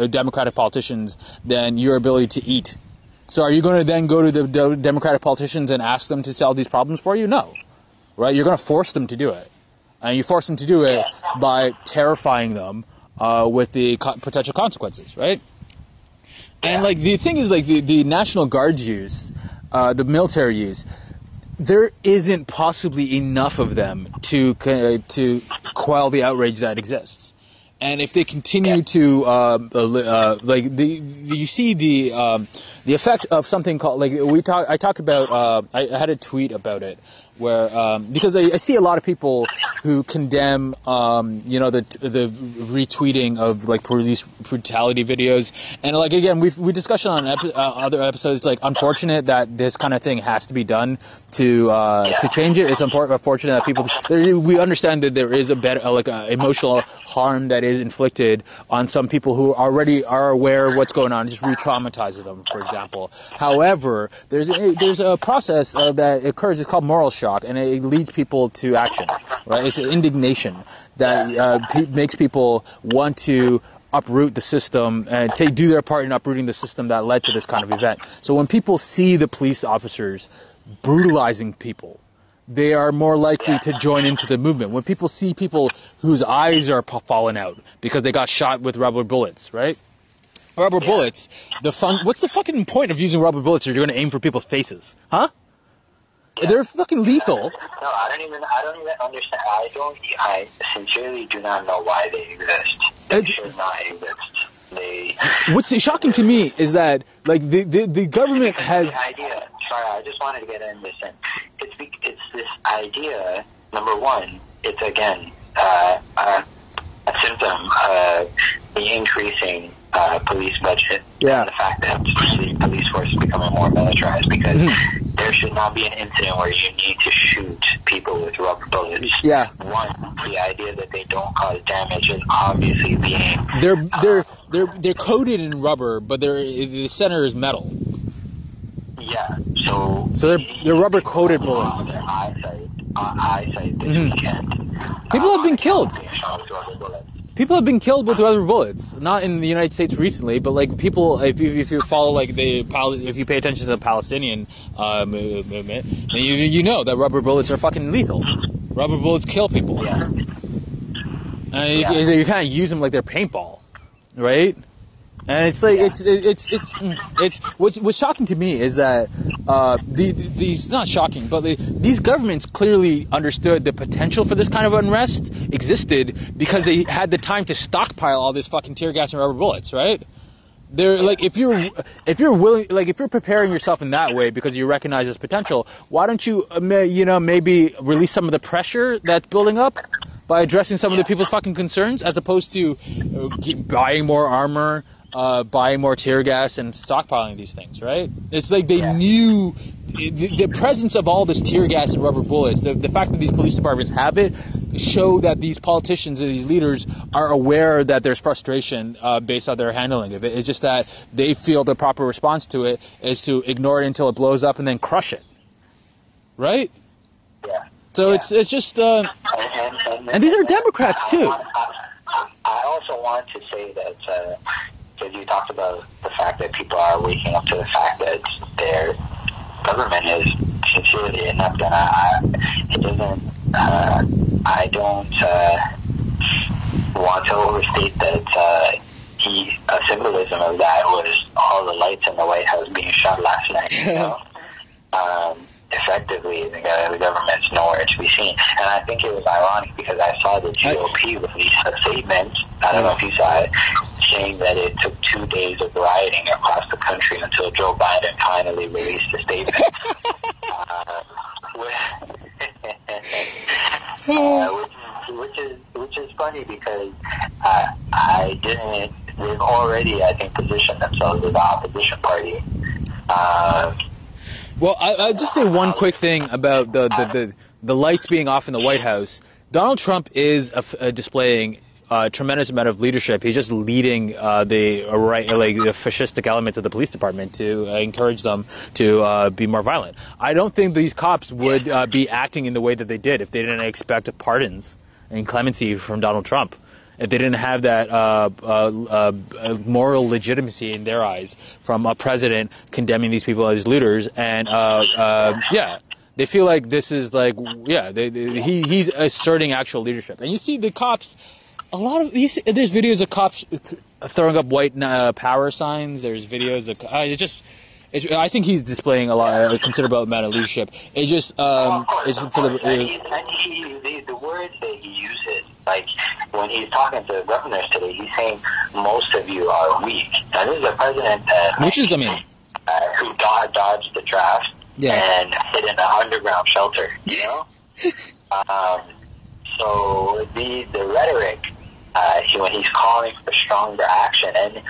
Democratic politicians, than your ability to eat. So are you going to then go to the Democratic politicians and ask them to solve these problems for you? No. Right? You're going to force them to do it. And you force them to do it by terrifying them with the potential consequences, right? And, like, the thing is, like, the National Guard's use, the military use, there isn't possibly enough of them to quell the outrage that exists. And if they continue to you see the effect of something called, like, I talk about, I had a tweet about it, where because I see a lot of people who condemn the retweeting of, like, police brutality videos, and, like, again, we discussed on other episodes. It's, like, unfortunate that this kind of thing has to be done to change it. It's unfortunate that people we understand that there is a better emotional harm that is inflicted on some people who already are aware of what's going on, just re-traumatizes them, for example. However, there's a process that occurs. It's called moral shock, and it leads people to action, right? It's indignation that makes people want to uproot the system and do their part in uprooting the system that led to this kind of event. So when people see the police officers brutalizing people, they are more likely to join into the movement. When people see people whose eyes are falling out because they got shot with rubber bullets, right? Rubber bullets. What's the fucking point of using rubber bullets if you're going to aim for people's faces? Huh? Yeah. They're fucking lethal. No, I don't even understand. I sincerely do not know why they exist. They should not exist. What's shocking to me is that, like, the government has... The idea, sorry, I just wanted to get in this in. It's this idea, number one, it's, again, a symptom of the increasing police budget, and the fact that the police force is becoming more militarized, because there should not be an incident where you need to shoot people with rubber bullets. Yeah. One, the idea that they don't cause damage is obviously being they're coated in rubber, but the center is metal. Yeah. So they're rubber coated bullets. Their eyesight this weekend. People have been killed. People have been killed with rubber bullets. Not in the United States recently, but like people, if you follow like if you pay attention to the Palestinian movement, then you know that rubber bullets are fucking lethal. Rubber bullets kill people. Yeah. You kind of use them like they're paintball, right? And it's like it's what's shocking to me is that these not shocking, but these governments clearly understood the potential for this kind of unrest existed because they had the time to stockpile all this fucking tear gas and rubber bullets, right? They're like if you're willing, like if you're preparing yourself in that way because you recognize this potential, why don't you maybe release some of the pressure that's building up by addressing some of the people's fucking concerns as opposed to buying more armor, buying more tear gas and stockpiling these things, right? It's like they knew the presence of all this tear gas and rubber bullets, the fact that these police departments have it, show that these politicians and these leaders are aware that there's frustration based on their handling of it. It's just that they feel the proper response to it is to ignore it until it blows up and then crush it, right? Yeah. So it's just, and these are Democrats too. I also want to say that, because you talked about the fact that people are waking up to the fact that their government is sincerely inept, and I don't want to overstate that a symbolism of that was all the lights in the White House being shut last night, you know? Effectively, the government's nowhere to be seen. And I think it was ironic because I saw the GOP release a statement, I don't know if you saw it, saying that it took 2 days of rioting across the country until Joe Biden finally released a statement. Which is funny because they've already, I think, positioned themselves as the opposition party. Well, I'll just say one quick thing about the lights being off in the White House. Donald Trump is displaying a tremendous amount of leadership. He's just leading the fascistic elements of the police department to encourage them to be more violent. I don't think these cops would be acting in the way that they did if they didn't expect pardons and clemency from Donald Trump. If they didn't have that moral legitimacy in their eyes from a president condemning these people as looters, and they feel like this is like he's asserting actual leadership. And you see the cops, there's videos of cops throwing up white power signs. There's videos of I think he's displaying a considerable amount of leadership. It's just it's for the words that he uses. Like, when he's talking to the governors today, he's saying, most of you are weak. Now, this is a president who dodged the draft and hid in an underground shelter, you know? So the rhetoric, when he's calling for stronger action, and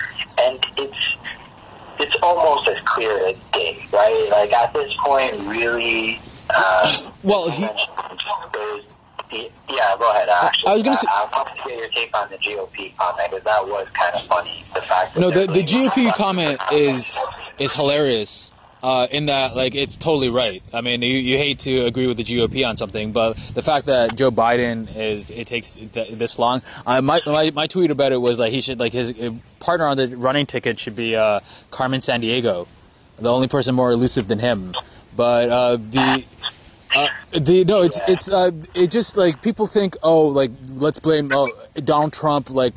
it's almost as clear as day, right? Like, at this point, really... Yeah, go ahead. Actually, I was going to say, I want to get your take on the GOP comment because that was kind of funny. The fact that the GOP comment is hilarious in that, like, it's totally right. I mean, you hate to agree with the GOP on something, but the fact that Joe Biden it takes this long. My tweet about it was like he should, like, his partner on the running ticket should be Carmen Sandiego, the only person more elusive than him. But it just, like, people think, let's blame Donald Trump, like,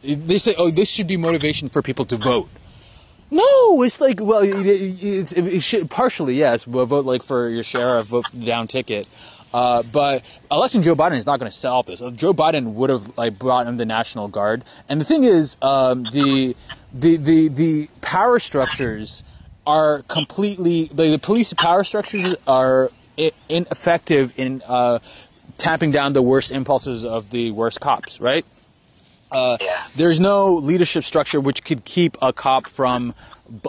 they say, this should be motivation for people to vote. No, it's like, well, it should, partially, yes, vote, like, for your sheriff, vote down ticket. But electing Joe Biden is not going to solve this. Joe Biden would have, like, brought in the National Guard. And the thing is, the power structures are completely, the police power structures are ineffective in tamping down the worst impulses of the worst cops, right? There's no leadership structure which could keep a cop from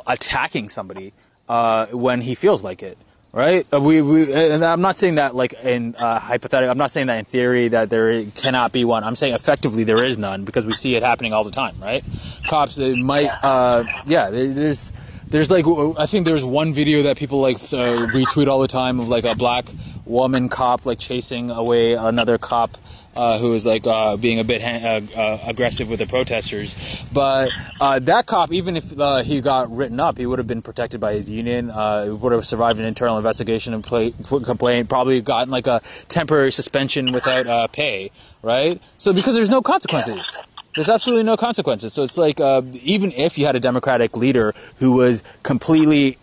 attacking somebody when he feels like it, right? And I'm not saying that, like, in hypothetical. I'm not saying that in theory that there cannot be one. I'm saying effectively there is none because we see it happening all the time, right? cops, they might, there's like, I think there's one video that people like retweet all the time of like a black woman cop like chasing away another cop who was like being a bit aggressive with the protesters. But that cop, even if he got written up, he would have been protected by his union, would have survived an internal investigation and complaint, probably gotten like a temporary suspension without pay, right? So because there's no consequences. There's absolutely no consequences. So it's like, even if you had a Democratic leader who was completely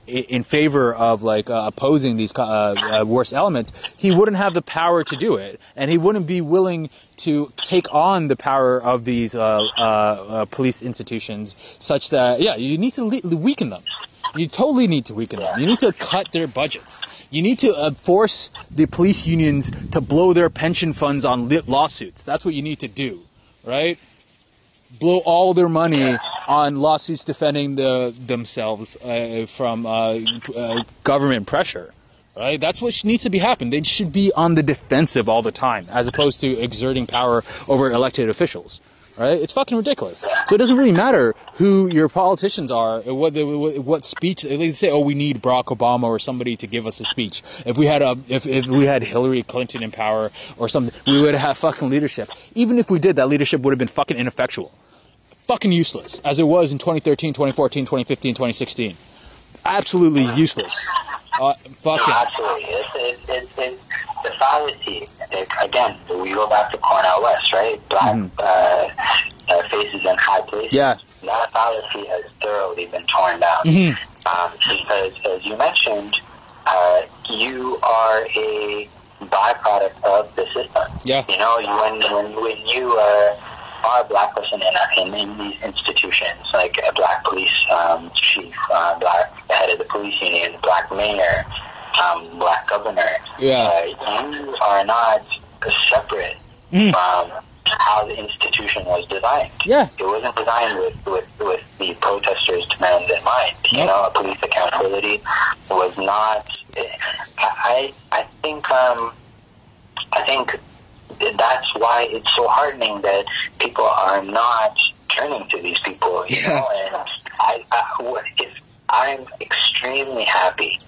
in favor of like opposing these worst elements, he wouldn't have the power to do it, and he wouldn't be willing to take on the power of these police institutions, such that you need to weaken them. You totally need to weaken them. You need to cut their budgets. You need to force the police unions to blow their pension funds on lawsuits. That's what you need to do. Right? Blow all their money on lawsuits defending themselves from government pressure. Right? That's what needs to be happening. They should be on the defensive all the time, as opposed to exerting power over elected officials. Right? It's fucking ridiculous. So it doesn't really matter who your politicians are, what speech. They say, "Oh, we need Barack Obama or somebody to give us a speech." If we had if we had Hillary Clinton in power or something, we would have fucking leadership. Even if we did, that leadership would have been fucking ineffectual, fucking useless, as it was in 2013, 2014, 2015, 2016. Absolutely useless. Fucking. Absolutely. It's the fallacy. Again, we go back to Cornell West, right? Black faces in high places. Yeah. That fallacy has thoroughly been torn down. Because, as you mentioned, you are a byproduct of the system. Yeah. You know, when you are a black person in these institutions, like a black police chief, black head of the police union, black mayor, black governor, you are not separate from how the institution was designed. Yeah. It wasn't designed with the protesters' demands in mind. Nope. You know, police accountability was not. I think that's why it's so heartening that people are not turning to these people. You know, and I'm extremely happy.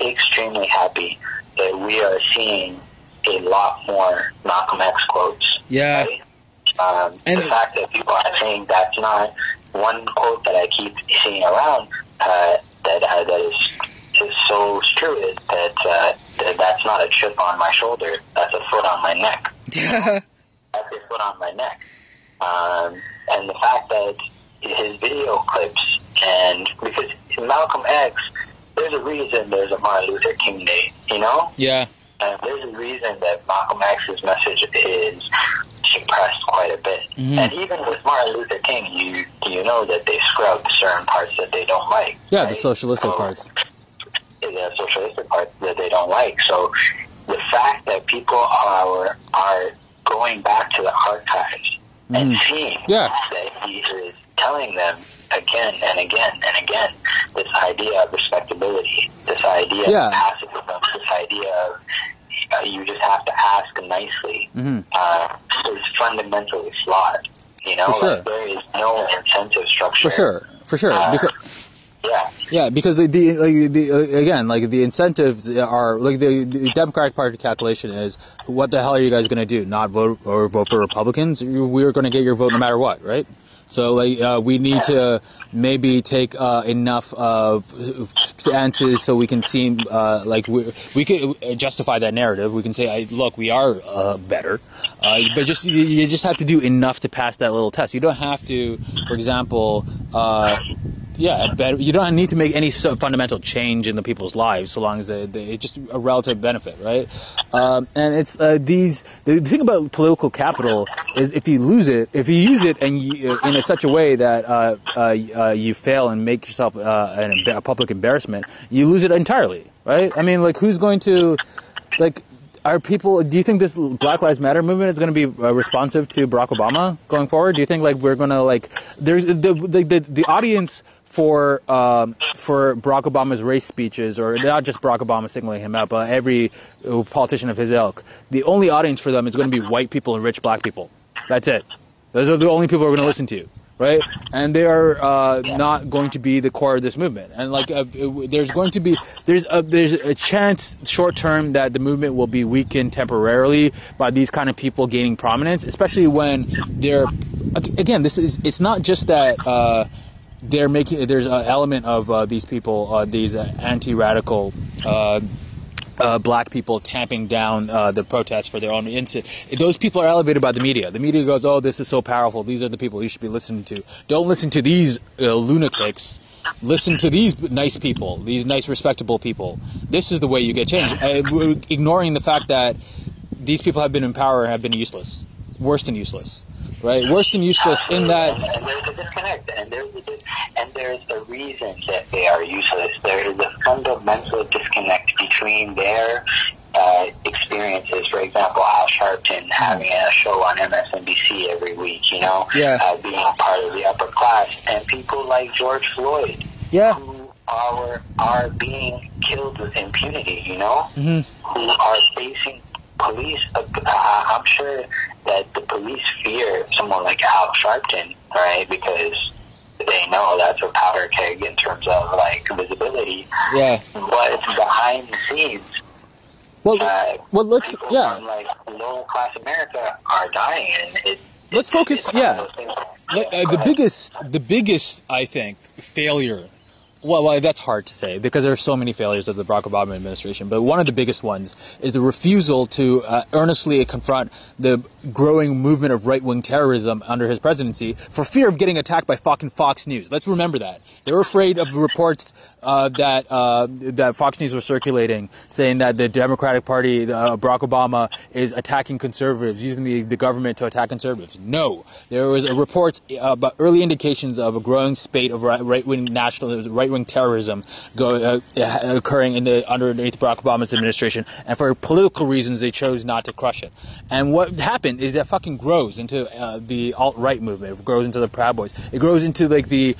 Extremely happy that we are seeing a lot more Malcolm X quotes. Yeah. Right? And the fact that people are saying that's not one quote that I keep seeing around that is so true is that that's not a chip on my shoulder. That's a foot on my neck. That's a foot on my neck. And the fact that his video clips, and because Malcolm X, there's a reason there's a Martin Luther King Day, you know? Yeah. And there's a reason that Malcolm X's message is suppressed quite a bit. And even with Martin Luther King, you know that they scrubbed certain parts that they don't like. Yeah, right? The socialistic parts. The socialistic parts that they don't like. So the fact that people are going back to the archives and seeing that he is telling them again and again and again this idea of respectability, this idea of pacifism, this idea of you just have to ask nicely, is fundamentally flawed. You know, like, there is no incentive structure. For sure. Because the incentives are like the Democratic Party calculation is, what the hell are you guys going to do? Not vote or vote for Republicans? We're going to get your vote no matter what, right? So we need to maybe take enough stances so we can seem like we could justify that narrative. We can say, look, we are better, but you just have to do enough to pass that little test. You don't have to, for example, you don't need to make any fundamental change in the people's lives, so long as they just a relative benefit, right? And it's the thing about political capital is if you use it and in such a way that you fail and make yourself a public embarrassment, you lose it entirely, right? I mean, like, who's going to, like, are people? Do you think this Black Lives Matter movement is going to be responsive to Barack Obama going forward? Do you think, like, we're going to, there's the audience for Barack Obama's race speeches, or not just Barack Obama singling him out, but every politician of his ilk, the only audience for them is going to be white people and rich black people. That's it. Those are the only people who are going to listen to you, right? And they are not going to be the core of this movement. And like, there's a chance short term that the movement will be weakened temporarily by these kind of people gaining prominence, especially when they're, again, it's not just that they're making, there's an element of these people, these anti-radical black people tamping down the protests for their own incident. Those people are elevated by the media. The media goes, oh, this is so powerful. These are the people you should be listening to. Don't listen to these lunatics. Listen to these nice people, these nice, respectable people. This is the way you get change. Ignoring the fact that these people have been in power and have been useless. Worse than useless. Right? Worse than useless in that... And there's a disconnect, and there's a reason that they are useless. There is a fundamental disconnect between their experiences. For example, Al Sharpton having a show on MSNBC every week, being part of the upper class, and people like George Floyd, who are being killed with impunity, who are facing police. I'm sure that the police fear someone like Al Sharpton, right? Because they know that's a powder keg in terms of like visibility. Yeah. But behind the scenes, well, let's people from like lower class America are dying, and let's focus. The biggest, I think, failure. Well, that's hard to say because there are so many failures of the Barack Obama administration. But one of the biggest ones is the refusal to earnestly confront the growing movement of right-wing terrorism under his presidency for fear of getting attacked by fucking Fox News. Let's remember that. They were afraid of the reports that Fox News was circulating, saying that the Democratic Party, Barack Obama, is attacking conservatives, using the government to attack conservatives. No. There was reports about early indications of a growing spate of right-wing nationalism, right-wing terrorism occurring underneath Barack Obama's administration, and for political reasons they chose not to crush it. And what happened is that fucking grows into the alt-right movement. It grows into the Proud Boys. It grows into like the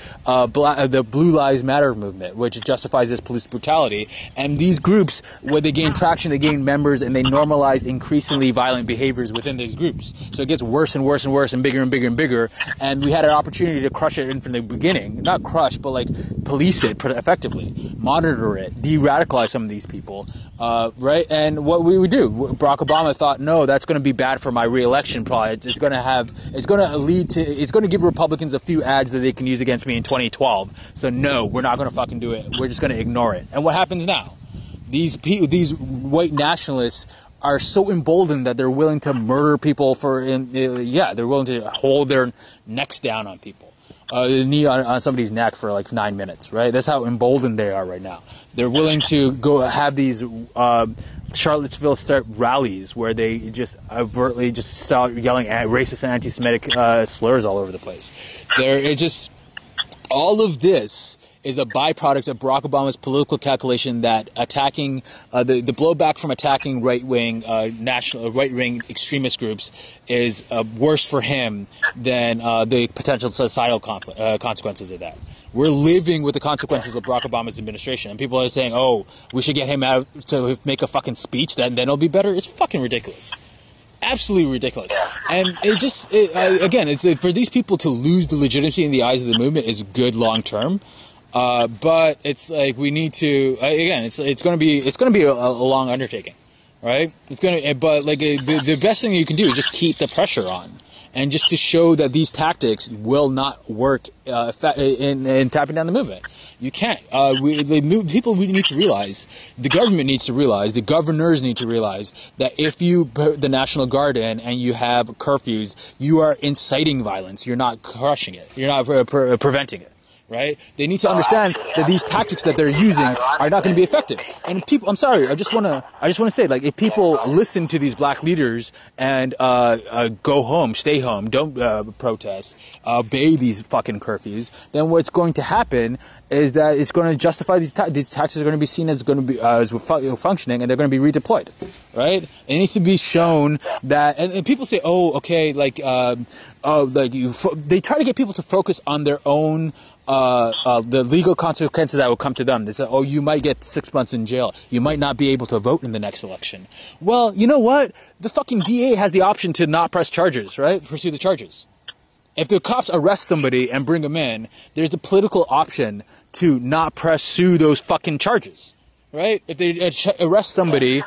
Blue Lives Matter movement, which justifies this police brutality. And these groups, where they gain traction, they gain members, and they normalize increasingly violent behaviors within these groups. So it gets worse and worse and worse, and bigger and bigger and bigger. And we had an opportunity to crush it from the beginning. Not crush, but like police it effectively, monitor it, de-radicalize some of these people, right? And what we would do, Barack Obama thought, no, that's going to be bad for my re-election. Probably it's going to give Republicans a few ads that they can use against me in 2012. So no, we're not going to fucking do it. We're just going to ignore it. And what happens now? These white nationalists are so emboldened that they're willing to murder people they're willing to hold their necks down on people. Knee on somebody's neck for like 9 minutes, right? That's how emboldened they are right now. They're willing to go have these Charlottesville start rallies where they just overtly just start yelling at racist and anti-Semitic slurs all over the place. All of this is a byproduct of Barack Obama's political calculation that attacking the blowback from attacking right-wing right-wing extremist groups is worse for him than the potential societal consequences of that. We're living with the consequences of Barack Obama's administration, and people are saying, "Oh, we should get him out to make a fucking speech, then it'll be better." It's fucking ridiculous. Absolutely ridiculous. And it's for these people to lose the legitimacy in the eyes of the movement is good long term. But it's like we need to it's going to be a long undertaking, right? But the best thing you can do is just keep the pressure on, and just to show that these tactics will not work in tapping down the movement. You can't. People really need to realize, the government needs to realize, the governors need to realize that if you put the National Guard in and you have curfews, you are inciting violence. You're not crushing it. You're not preventing it. Right? They need to understand that these tactics that they're using are not going to be effective. And people, I'm sorry, I just want to say, like, if people listen to these black leaders and go home, stay home, don't protest, obey these fucking curfews, then what's going to happen is that it's going to justify these tactics are going to be seen as going to be as functioning, and they're going to be redeployed. Right? It needs to be shown that, and people say, oh, okay, they try to get people to focus on their own the legal consequences that will come to them. They say, oh, you might get 6 months in jail. You might not be able to vote in the next election. Well, you know what? The fucking DA has the option to not press charges, right? Pursue the charges. If the cops arrest somebody and bring them in, there's a political option to not pursue those fucking charges, right? If they arrest somebody,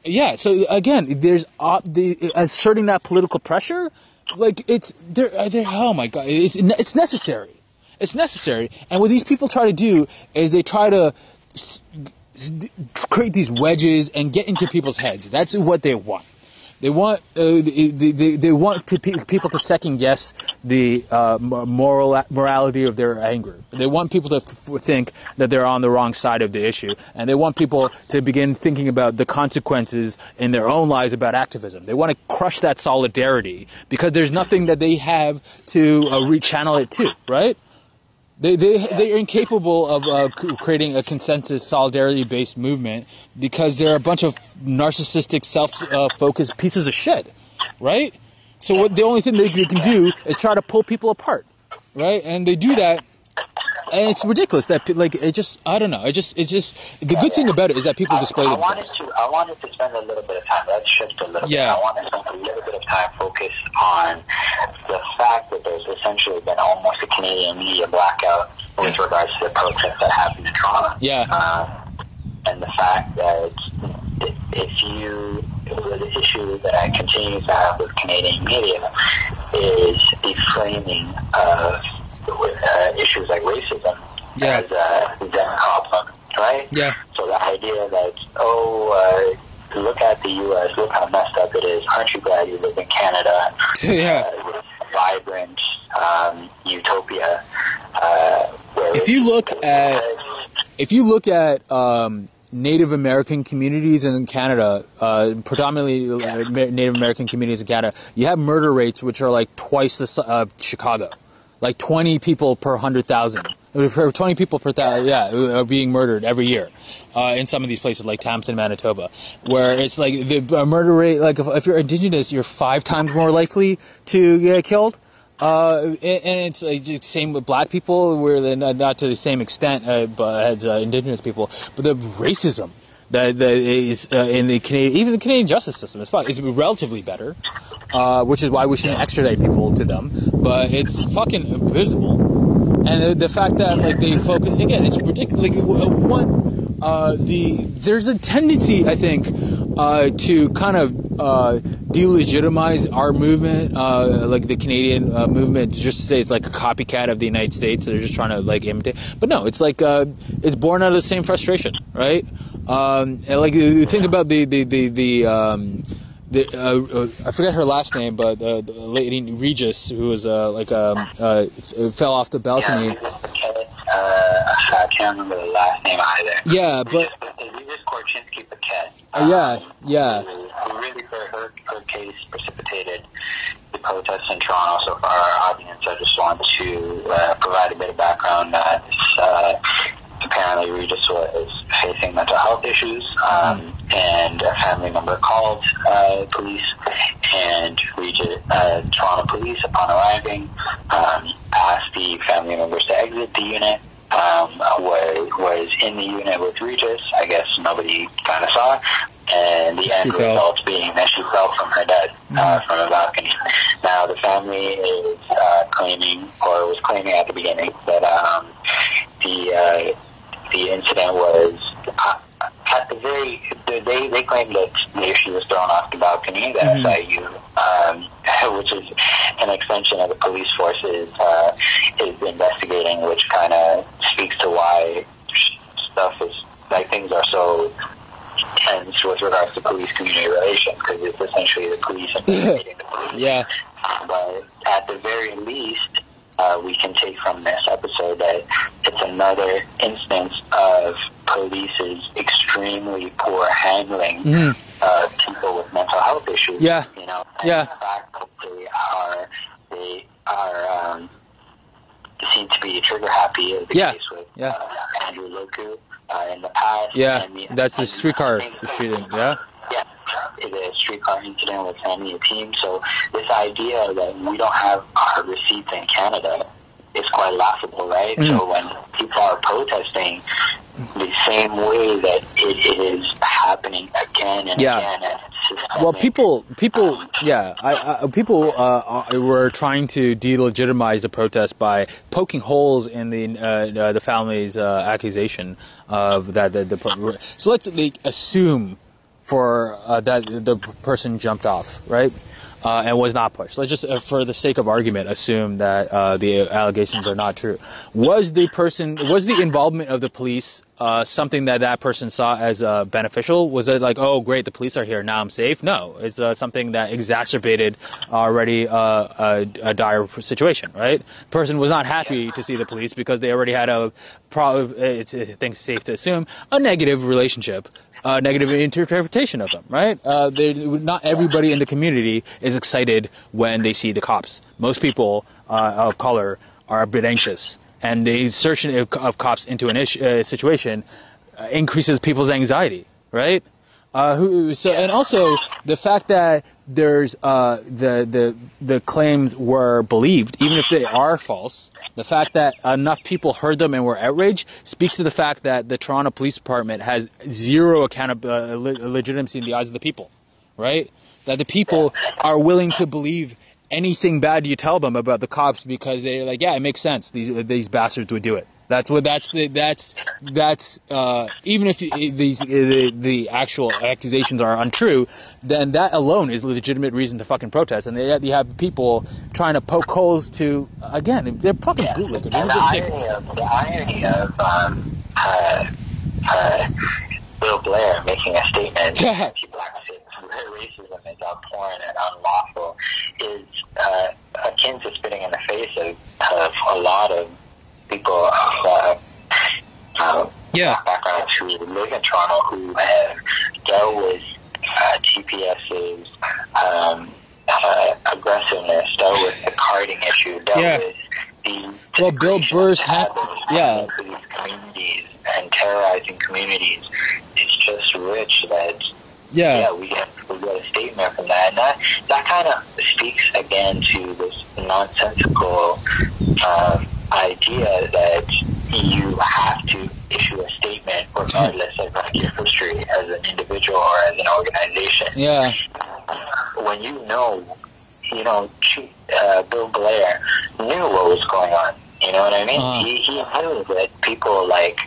yeah. So again, there's asserting that political pressure, like it's there. Oh my god, it's necessary. It's necessary. And what these people try to do is they try to create these wedges and get into people's heads. That's what they want. They want they want people to second guess the morality of their anger. They want people to think that they're on the wrong side of the issue, and they want people to begin thinking about the consequences in their own lives about activism. They want to crush that solidarity because there's nothing that they have to rechannel it to, right? They're incapable of creating a consensus solidarity-based movement because they're a bunch of narcissistic, self-focused pieces of shit, right? So the only thing they can do is try to pull people apart, right? And they do that, and it's ridiculous that I don't know. It's just the good thing about it is that people display themselves. I wanted to spend a little bit of time. Let's shift a little bit. I want to spend a little bit of time focused on the fact that there's essentially been almost a Canadian media blackout with regards to the protests that happened in Toronto. Yeah. And the fact that the issue that I continue to have with Canadian media is the framing of issues like racism as a problem, right? Yeah. So the idea that, look at the U.S., look how messed up it is. Aren't you glad you live in Canada? With vibrant utopia. If you look at Native American communities in Canada, predominantly Native American communities in Canada, you have murder rates which are like twice the Chicago. Like 20 people per 100,000. 20 people per thousand, are being murdered every year in some of these places like Thompson, Manitoba, where it's like the murder rate, like if you're Indigenous, you're 5 times more likely to get killed. And it's like the same with black people, where they're not to the same extent as Indigenous people, but the racism that is in the Canadian, even the Canadian justice system is it's relatively better, which is why we shouldn't extradite people to them, but it's fucking abysmal. And the fact that they focus again, it's ridiculous. There's a tendency, I think, to kind of delegitimize our movement, like the Canadian movement, just to say it's like a copycat of the United States. They're just trying to imitate, but no, it's like it's born out of the same frustration, right? And think about I forget her last name, but the lady Regis, who was fell off the balcony. I can't remember the last name either. Yeah, but Regis Korchinski Paquette. Who really, for her case, precipitated the protests in Toronto. So for our audience, I just want to provide a bit of background that apparently Regis was facing mental health issues, and a family member called police, and Toronto police, upon arriving, asked the family members to exit the unit. Was in the unit with Regis. I guess nobody kind of saw, and the end result being that she fell from her bed from a balcony. Now the family is claiming, or was claiming at the beginning, that the incident was at the very they claimed that she was thrown off the balcony. The SIU, which is an extension of the police force, is investigating, which kind of speaks to why stuff is things are so tense with regards to police-community relations, because it's essentially the police investigating the police. Yeah. But at the very least, we can take from this episode that it's another instance of police's extremely poor handling of people with mental health issues. Yeah. And the fact that they seem to be trigger happy, as the case with Andrew Loku in the past. Yeah, that's the streetcar shooting. Yeah. Yeah, the streetcar incident with Sammy Ateem. So this idea that we don't have our receipts in Canada is quite laughable, right? So when people are protesting the same way that it is happening again and again, and Well, people, yeah, people were trying to delegitimize the protest by poking holes in the family's accusation of that. So let's assume that the person jumped off, right? And was not pushed. Let's just, for the sake of argument, assume that the allegations are not true. Was the involvement of the police something that person saw as beneficial? Was it like, oh, great, the police are here, now I'm safe? No, it's something that exacerbated already a dire situation, right? The person was not happy to see the police because they already had I think it's safe to assume, a negative relationship. Negative interpretation of them, right? Not everybody in the community is excited when they see the cops. Most people of color are a bit anxious, and the insertion of cops into a situation increases people's anxiety, right? And also the fact that there's the claims were believed, even if they are false. The fact that enough people heard them and were outraged speaks to the fact that the Toronto Police Department has zero legitimacy in the eyes of the people, right? That the people are willing to believe anything bad you tell them about the cops because they're like, yeah, it makes sense. These bastards would do it. Even if the actual accusations are untrue, then that alone is a legitimate reason to fucking protest. And you have people trying to poke holes to, again, they're fucking bootlickers. The irony of Bill Blair making a statement anti-black racism is abhorrent and unlawful is akin to spitting in the face of a lot of people of backgrounds who live in Toronto who have dealt with TPS's aggressiveness, dealt with the carding issue, dealt with the Bill Burr's these communities and terrorizing communities. It's just rich that we get a statement from that, and that kind of speaks again to this nonsensical idea that you have to issue a statement regardless of your history as an individual or as an organization. Yeah. When Bill Blair knew what was going on. You know what I mean? He knew that people like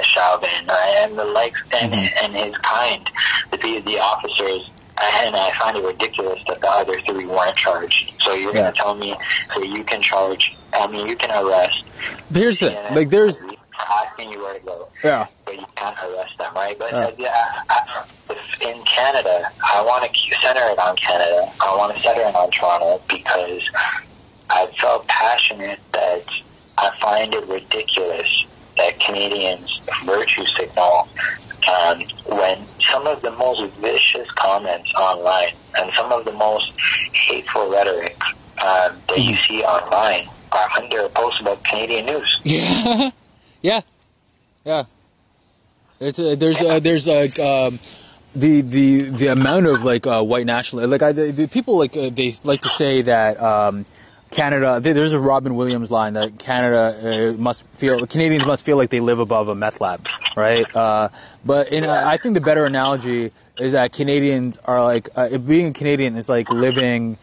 Chauvin and the likes and his kind, the officers. And I find it ridiculous that the other three weren't charged. So you're going to tell me that you can charge, you can arrest. But here's the thing, there's... asking you where to go. Yeah. But you can't arrest them, right? But in Canada, I want to center it on Canada. I want to center it on Toronto because I felt passionate that I find it ridiculous that Canadians virtue signal when some of the most vicious comments online and some of the most hateful rhetoric that you see online are under a post about Canadian news. Yeah. There's the amount of white national the people they like to say that Canada, there's a Robin Williams line that Canadians must feel like they live above a meth lab, right? But I think the better analogy is that Canadians are being a Canadian is like living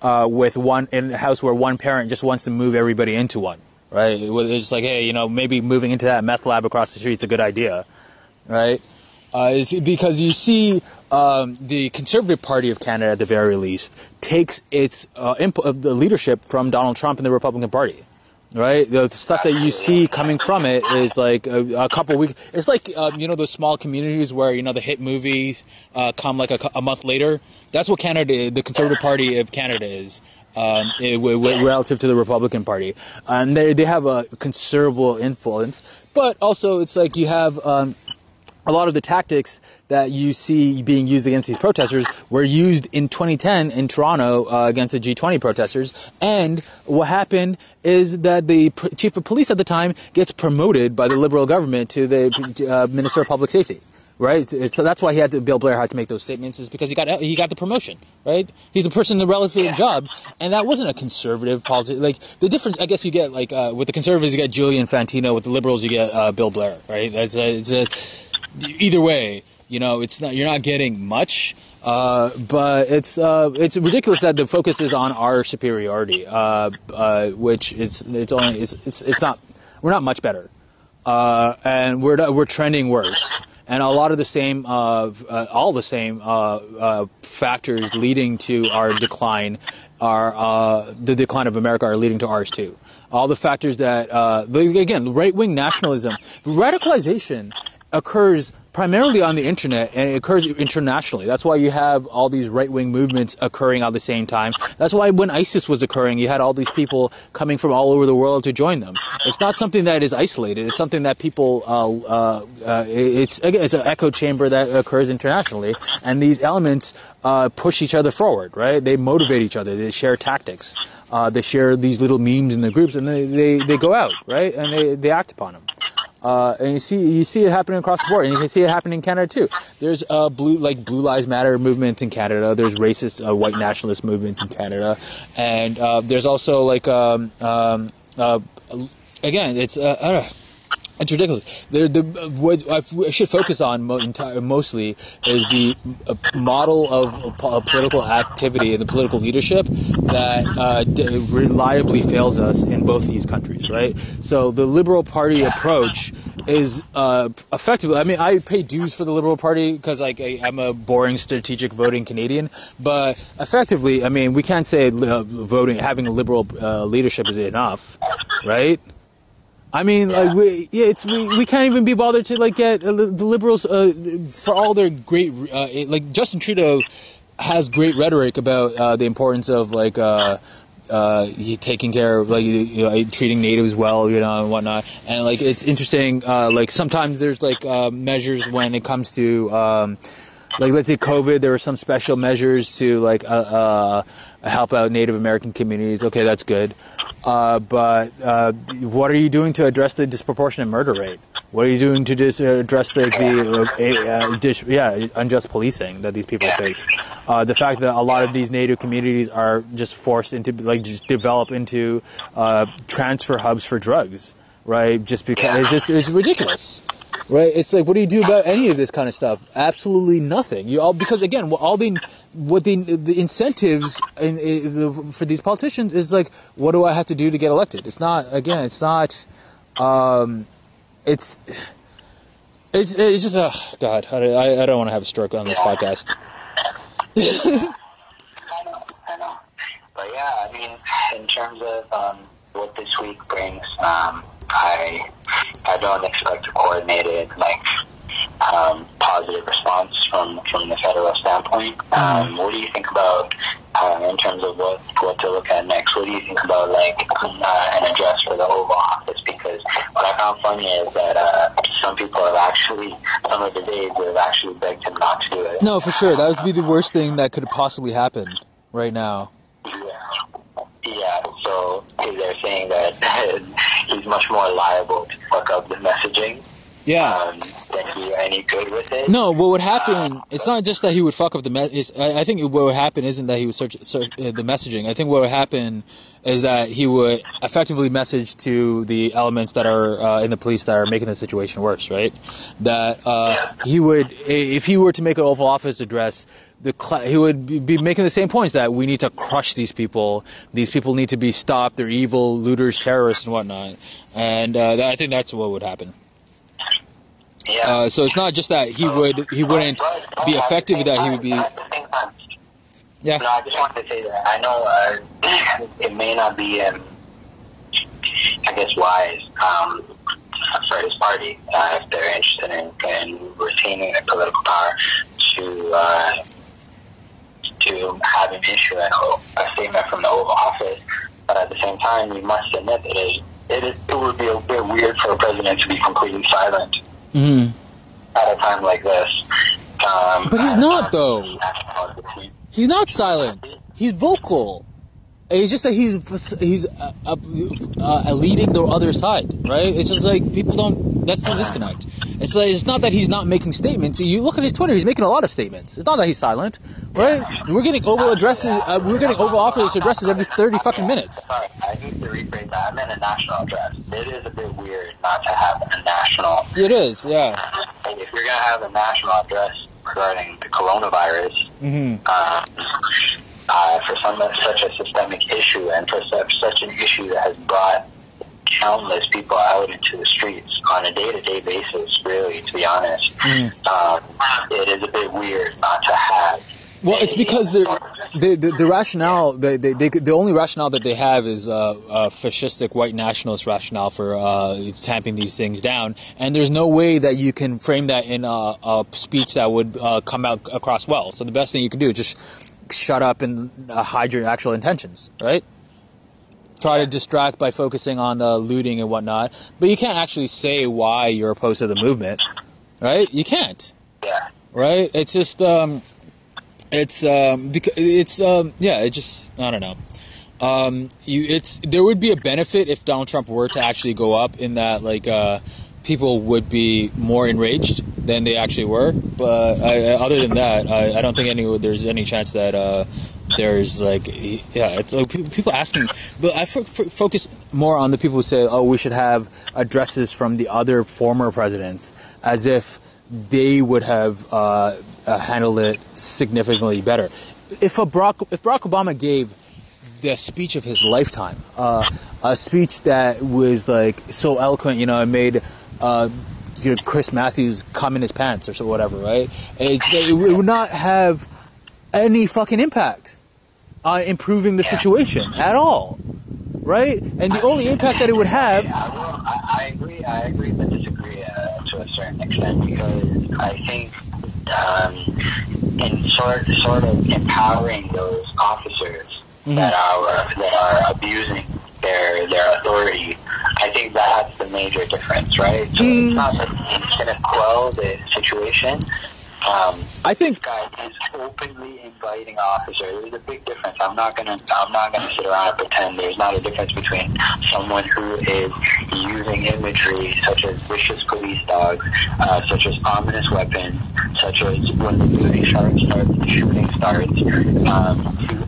in a house where one parent just wants to move everybody into one, right? It's just like, hey, maybe moving into that meth lab across the street is a good idea, right? It's because you see the Conservative Party of Canada, at the very least, takes its the leadership from Donald Trump and the Republican Party, right? The stuff that you see coming from it is like a couple weeks. It's like those small communities where the hit movies come like a month later. That's what Canada, the Conservative Party of Canada is. Relative to the Republican Party, and they have a considerable influence, but also it's like you have a lot of the tactics that you see being used against these protesters were used in 2010 in Toronto against the G20 protesters. And what happened is that the chief of police at the time gets promoted by the Liberal government to the Minister of Public Safety. Right, so that's why Bill Blair had to make those statements, is because he got the promotion. Right, he's a person in the relative job, and that wasn't a conservative policy. Like the difference, I guess you get with the conservatives you get Julian Fantino, with the Liberals you get Bill Blair. Right, either way, you're not getting much. But it's ridiculous that the focus is on our superiority, which it's not. We're not much better, and we're trending worse. And a lot of the same, all the same factors leading to our decline, the decline of America, are leading to ours too. All the factors that, again, right-wing nationalism, radicalization occurs primarily on the internet, and it occurs internationally. That's why you have all these right-wing movements occurring at the same time. That's why when ISIS was occurring, you had all these people coming from all over the world to join them. It's not something that is isolated. It's something that people, it's an echo chamber that occurs internationally, and these elements push each other forward, right? They motivate each other. They share tactics. They share these little memes in the groups, and they go out, right? And they act upon them. And you see it happening across the board, and you can see it happening in Canada too. There's Blue Lives Matter movement in Canada. There's racist white nationalist movements in Canada, and there's also again, it's ridiculous. What I should focus on mostly is the model of political activity and the political leadership that reliably fails us in both these countries, right? So the Liberal Party approach is effectively, I mean, I pay dues for the Liberal Party because I'm a boring strategic voting Canadian, but effectively, I mean, we can't say having a Liberal leadership is enough, right? I mean, we can't even be bothered to get the Liberals for all their great Justin Trudeau has great rhetoric about the importance of taking care of treating natives well, and whatnot, and it's interesting. Sometimes there's measures when it comes to let's say COVID. There were some special measures to help out Native American communities. Okay, that's good. But what are you doing to address the disproportionate murder rate? What are you doing to address the unjust policing that these people face? The fact that a lot of these Native communities are just forced into just develop into transfer hubs for drugs, right? Just because it's ridiculous. Right, it's what do you do about any of this kind of stuff? Absolutely nothing. Because again, the incentives for these politicians is what do I have to do to get elected? It's not. Again, it's not. It's just. Oh God, I don't want to have a stroke on this podcast. I know. But yeah, I mean, in terms of what this week brings, I don't expect a coordinated positive response from the federal standpoint. What do you think about in terms of what to look at next? What do you think about an address for the Oval Office? Because what I found funny is that some of the days have actually begged him not to do it. No, for sure, that would be the worst thing that could possibly happen right now. Yeah, so they're saying that he's much more liable to fuck up the messaging. Yeah. Than be any good with it. No, what would happen, it's not just that he would fuck up the message. I think what would happen isn't that he would search the messaging. I think what would happen is that he would effectively message to the elements that are in the police that are making the situation worse, right? That he would, if he were to make an Oval Office address, he would be making the same points that we need to crush these people. These people need to be stopped. They're evil, looters, terrorists, and whatnot. And I think that's what would happen. Yeah. So it's not just that he wouldn't be effective. That he would be. Yeah. No, I just wanted to say that I know it may not be, I guess, wise for his party if they're interested in retaining their political power to have him issue a statement from the Oval Office, but at the same time, we must admit that it would be a bit weird for a president to be completely silent at a time like this. But he's not, though. He's not silent. He's vocal. It's just that he's leading the other side, right? It's just people don't. That's the disconnect. It's not that he's not making statements. You look at his Twitter; he's making a lot of statements. It's not that he's silent, right? We're getting Oval addresses. We're getting Oval Office addresses every 30 fucking minutes. Sorry, I need to rephrase that. I meant a national address. It is a bit weird not to have a national. It is, yeah. If you're going to have a national address regarding the coronavirus, for such a systemic issue and for such an issue that has brought countless people out into the streets on a day-to-day basis, really, to be honest, it is a bit weird not to have. Well, it's because the rationale, the only rationale that they have is a fascistic white nationalist rationale for tamping these things down, and there's no way that you can frame that in a speech that would come out across well. So the best thing you can do is just shut up and hide your actual intentions, right? Try to distract by focusing on the looting and whatnot, but you can't actually say why you're opposed to the movement, right? You can't. Yeah. Right? It's just I don't know. There would be a benefit if Donald Trump were to actually go up, in that people would be more enraged than they actually were. But other than that, I don't think there's any chance that there's it's people asking. But I focus more on the people who say, oh, we should have addresses from the other former presidents, as if they would have handled it significantly better. If Barack Obama gave the speech of his lifetime, a speech that was so eloquent, and made Chris Matthews come in his pants or so whatever, right? It would not have any fucking impact on improving the situation at all, right? And the only impact that it would have. I agree, but disagree to a certain extent, because I think in sort of empowering those officers that are abusing their authority, I think that's the major difference, right? So it's not that it's going to quell the situation. I think this guy is openly inviting officers. There's a big difference. I'm not gonna sit around and pretend there's not a difference between someone who is using imagery such as vicious police dogs, such as ominous weapons, such as when the looting starts, the shooting starts.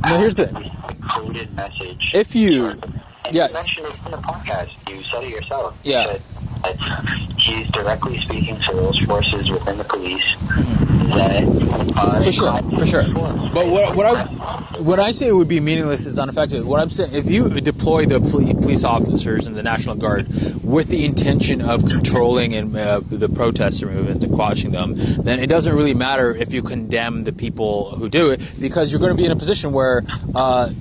Here's the coded message. If you, you mentioned it in the podcast. You said it yourself. Yeah. You said that he's directly speaking to those forces within the police. For sure. But when I say it would be meaningless, it's ineffective. What I'm saying, if you deploy the police officers and the National Guard with the intention of controlling the protester movement and quashing them, then it doesn't really matter if you condemn the people who do it, because you're going to be in a position where,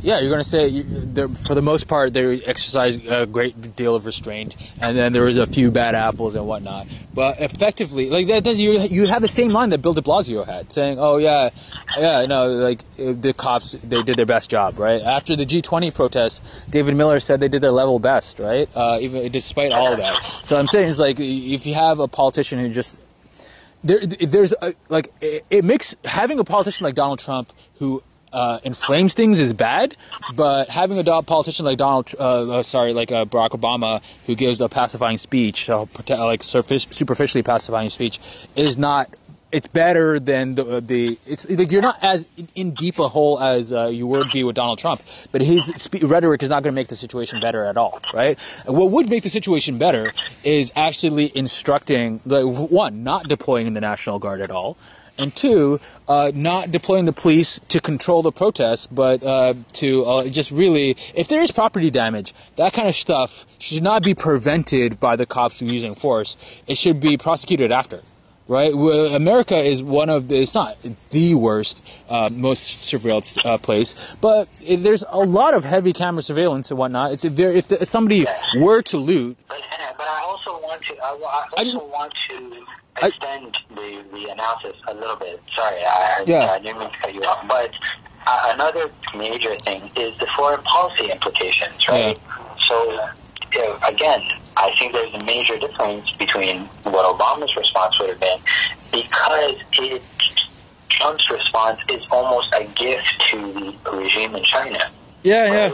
you're going to say, for the most part, they exercise a great deal of restraint, and then there was a few bad apples and whatnot. But effectively, you have the same line that Bill de Blasio had, saying, "Oh the cops, they did their best job, right?" After the G20 protests, David Miller said they did their level best, right? Even despite all of that. So I'm saying is if you have a politician who just it makes having a politician like Donald Trump who inflames things is bad, but having a politician like Barack Obama who gives a pacifying speech, superficially pacifying speech, is not. It's better than it's you're not as in deep a hole as you would be with Donald Trump, but his rhetoric is not going to make the situation better at all, right? And what would make the situation better is actually instructing, one, not deploying the National Guard at all, and two, not deploying the police to control the protests, but to just really, if there is property damage, that kind of stuff should not be prevented by the cops using force. It should be prosecuted after. Right, America is it's not the worst, most surveilled place, but there's a lot of heavy camera surveillance and whatnot. If somebody were to loot, but I also want to, want to extend the analysis a little bit. Sorry, I didn't mean to cut you off. But another major thing is the foreign policy implications, right? Yeah. So again, I think there's a major difference between what Obama's response would have been, because Trump's response is almost a gift to the regime in China. Yeah,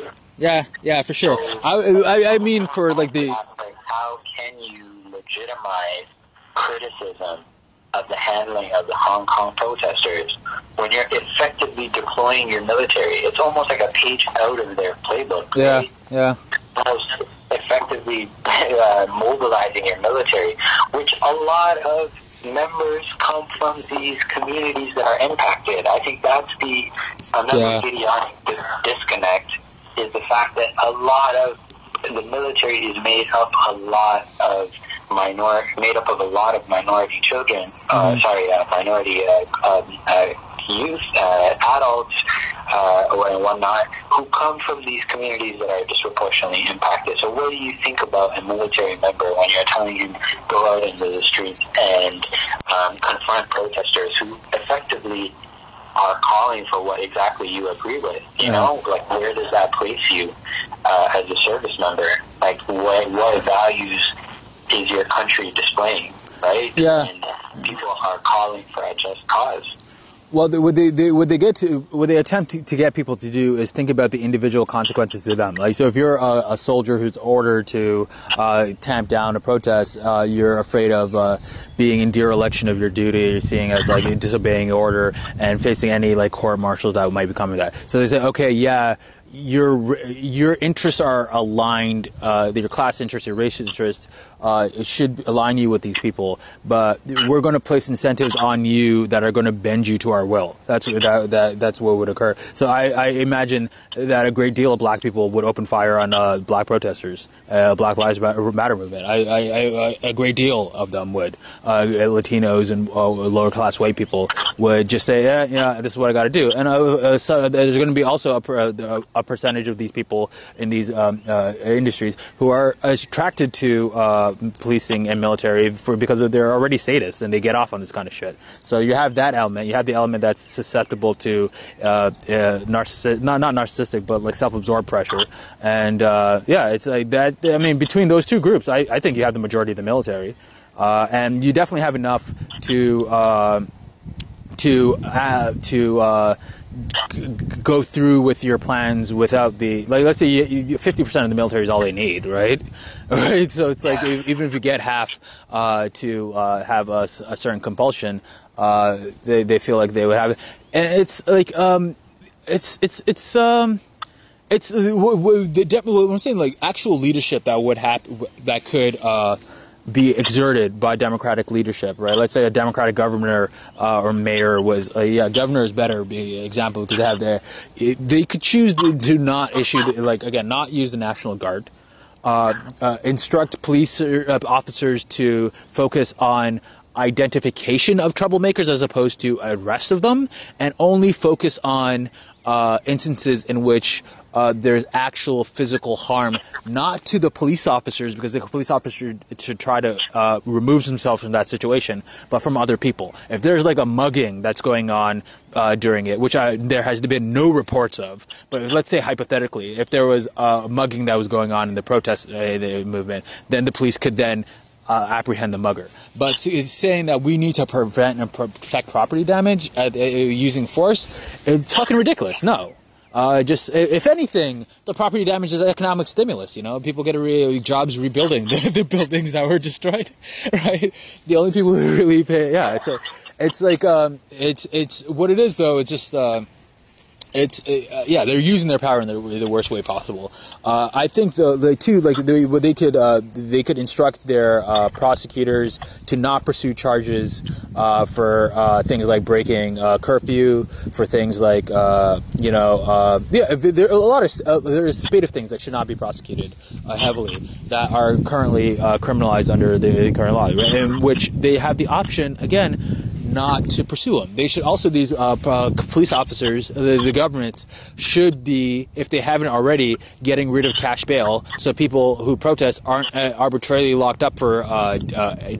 for sure. I mean, for how can you legitimize criticism of the handling of the Hong Kong protesters when you're effectively deploying your military? It's almost like a page out of their playbook. Right? Yeah. Effectively mobilizing your military, which a lot of members come from these communities that are impacted. I think that's another idiotic disconnect, is the fact that a lot of the military is made up of a lot of minority children. Minority youth, adults, and whatnot, who come from these communities that are disproportionately impacted. So what do you think about a military member when you're telling him go out into the streets and confront protesters who effectively are calling for what exactly you agree with? You know, like, where does that place you as a service member? Like, what values is your country displaying, right? Yeah. And people are calling for a just cause. Well, what they attempt to get people to do is think about the individual consequences to them. Like, so if you're a soldier who's ordered to tamp down a protest, you're afraid of being in dereliction of your duty. You're seeing as like disobeying order and facing any like court martials that might be coming to that. So they say, okay, yeah, your interests are aligned, your class interests, your race interests, it should align you with these people, but we're going to place incentives on you that are going to bend you to our will. That's what would occur. So I imagine that a great deal of black people would open fire on black protesters, Black Lives Matter movement. A great deal of them would. Latinos and lower class white people would just say, yeah, this is what I got to do. And so there's going to be also a percentage of these people in these industries who are attracted to policing and military because they're already sadists and they get off on this kind of shit. So you have that element. You have the element that's susceptible to not narcissistic, but like self-absorbed pressure. And it's like that. I mean, between those two groups, I think you have the majority of the military, and you definitely have enough to go through with your plans without the, like, let's say 50% of the military is all they need, right? Right. So it's like, even if you get half to have a certain compulsion, they feel like they would have it. And it's like, what I'm saying, like, actual leadership that would happen, that could be exerted by democratic leadership, right? Let's say a democratic governor or mayor was, governor is better be an example, because they could choose to not issue, not use the National Guard, instruct police officers to focus on identification of troublemakers as opposed to arrest of them, and only focus on instances in which there's actual physical harm, not to the police officers, because the police officer should try to remove themselves from that situation, but from other people. If there's like a mugging that's going on during it, which there has been no reports of, but let's say hypothetically, if there was a mugging that was going on in the protest movement, then the police could then apprehend the mugger. But it's saying that we need to prevent and protect property damage using force. It's fucking ridiculous. No. Just, if anything, the property damage is economic stimulus, you know? People get jobs rebuilding the buildings that were destroyed, right? The only people who really pay, it's what it is, though. It's just, they're using their power in the worst way possible. I think they could instruct their prosecutors to not pursue charges for things like breaking curfew, for things like there are there's a spate of things that should not be prosecuted heavily that are currently criminalized under the current law, right? In which they have the option again not to pursue them. They should also, these police officers, the governments should be, if they haven't already, getting rid of cash bail, so people who protest aren't arbitrarily locked up for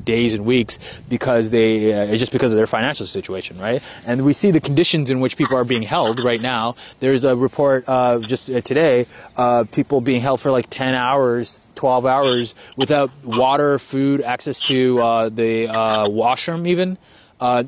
days and weeks because just because of their financial situation, right? And we see the conditions in which people are being held right now. There's a report just today, people being held for like 10 hours, 12 hours without water, food, access to the washroom even.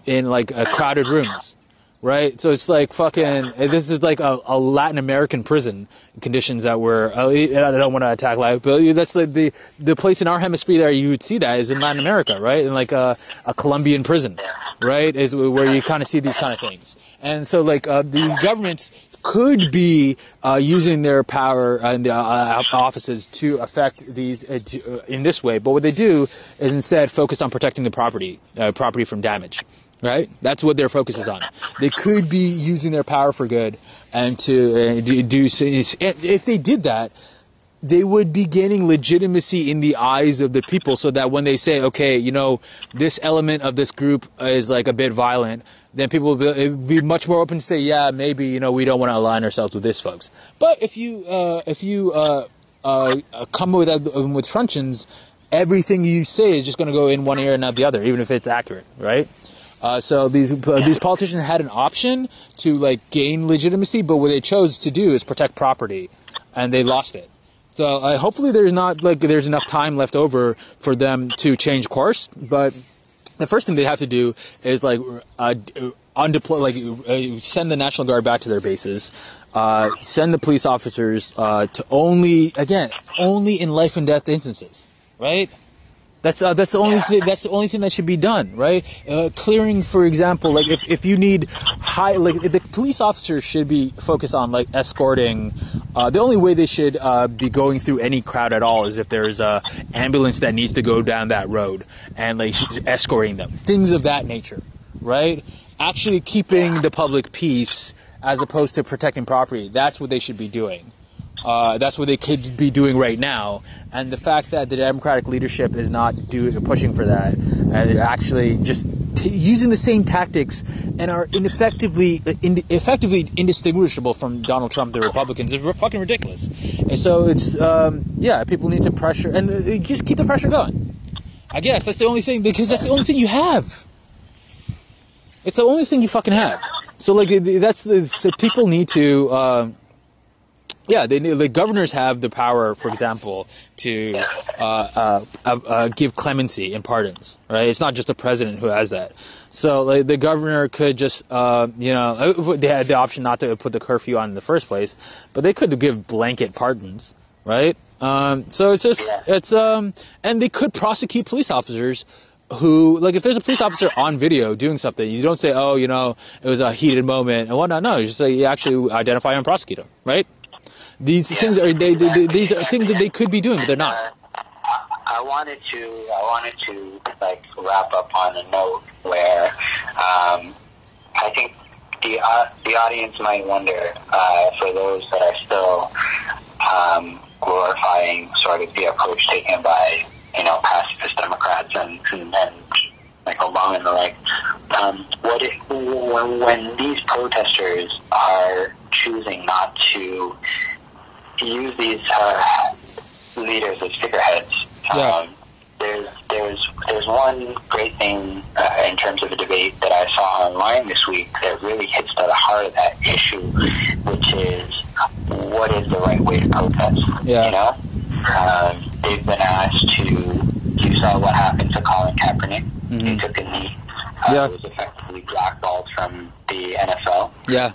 In like crowded rooms, right? So it's like fucking, this is like a Latin American prison conditions that were, I don't want to attack life, but that's like the place in our hemisphere that you would see that is in Latin America, right? In like a Colombian prison, right? Is where you kind of see these kind of things. And so like the governments could be using their power in the offices to affect these in this way. But what they do is instead focus on protecting the property from damage. Right? That's what their focus is on. They could be using their power for good and to do. If they did that, they would be gaining legitimacy in the eyes of the people, so that when they say, okay, you know, this element of this group is like a bit violent, then people will be much more open to say, yeah, maybe, you know, we don't want to align ourselves with this folks. But if you come with truncheons, everything you say is just going to go in one ear and not the other, even if it's accurate, right? So these politicians had an option to like gain legitimacy, but what they chose to do is protect property, and they lost it. So hopefully there's enough time left over for them to change course. But the first thing they have to do is like undeploy, send the National Guard back to their bases, send the police officers to only in life and death instances, right? That's the only thing. That's the only thing that should be done, right? Clearing, for example, like if you need the police officers should be focused on like escorting. The only way they should be going through any crowd at all is if there's a ambulance that needs to go down that road and like escorting them, things of that nature, right? Actually keeping the public peace as opposed to protecting property. That's what they should be doing. That's what they could be doing right now. And the fact that the Democratic leadership is not pushing for that, and actually just using the same tactics and are effectively indistinguishable from Donald Trump, the Republicans, is fucking ridiculous. And so it's, people need to pressure, and just keep the pressure going. I guess that's the only thing, because that's the only thing you have. It's the only thing you fucking have. So like, so people need to, the governors have the power, for example, to give clemency and pardons, right? It's not just the president who has that. So like, the governor could just, they had the option not to put the curfew on in the first place, but they could give blanket pardons, right? So it's just, and they could prosecute police officers who, like, if there's a police officer on video doing something, you don't say, oh, you know, it was a heated moment and whatnot. No, you just say, you actually identify and prosecute them, right? These things are these are things that they could be doing, but they're not. I wanted to like wrap up on a note where I think the audience might wonder, for those that are still glorifying sort of the approach taken by, you know, pacifist Democrats and like Obama and the like, when these protesters are choosing not to use these leaders as figureheads. There's one great thing in terms of a debate that I saw online this week that really hits to the heart of that issue, which is, what is the right way to protest? Yeah. You know, they've been asked to. You saw what happened to Colin Kaepernick. Mm-hmm. He took a knee. He was effectively blackballed from the NFL. Yeah.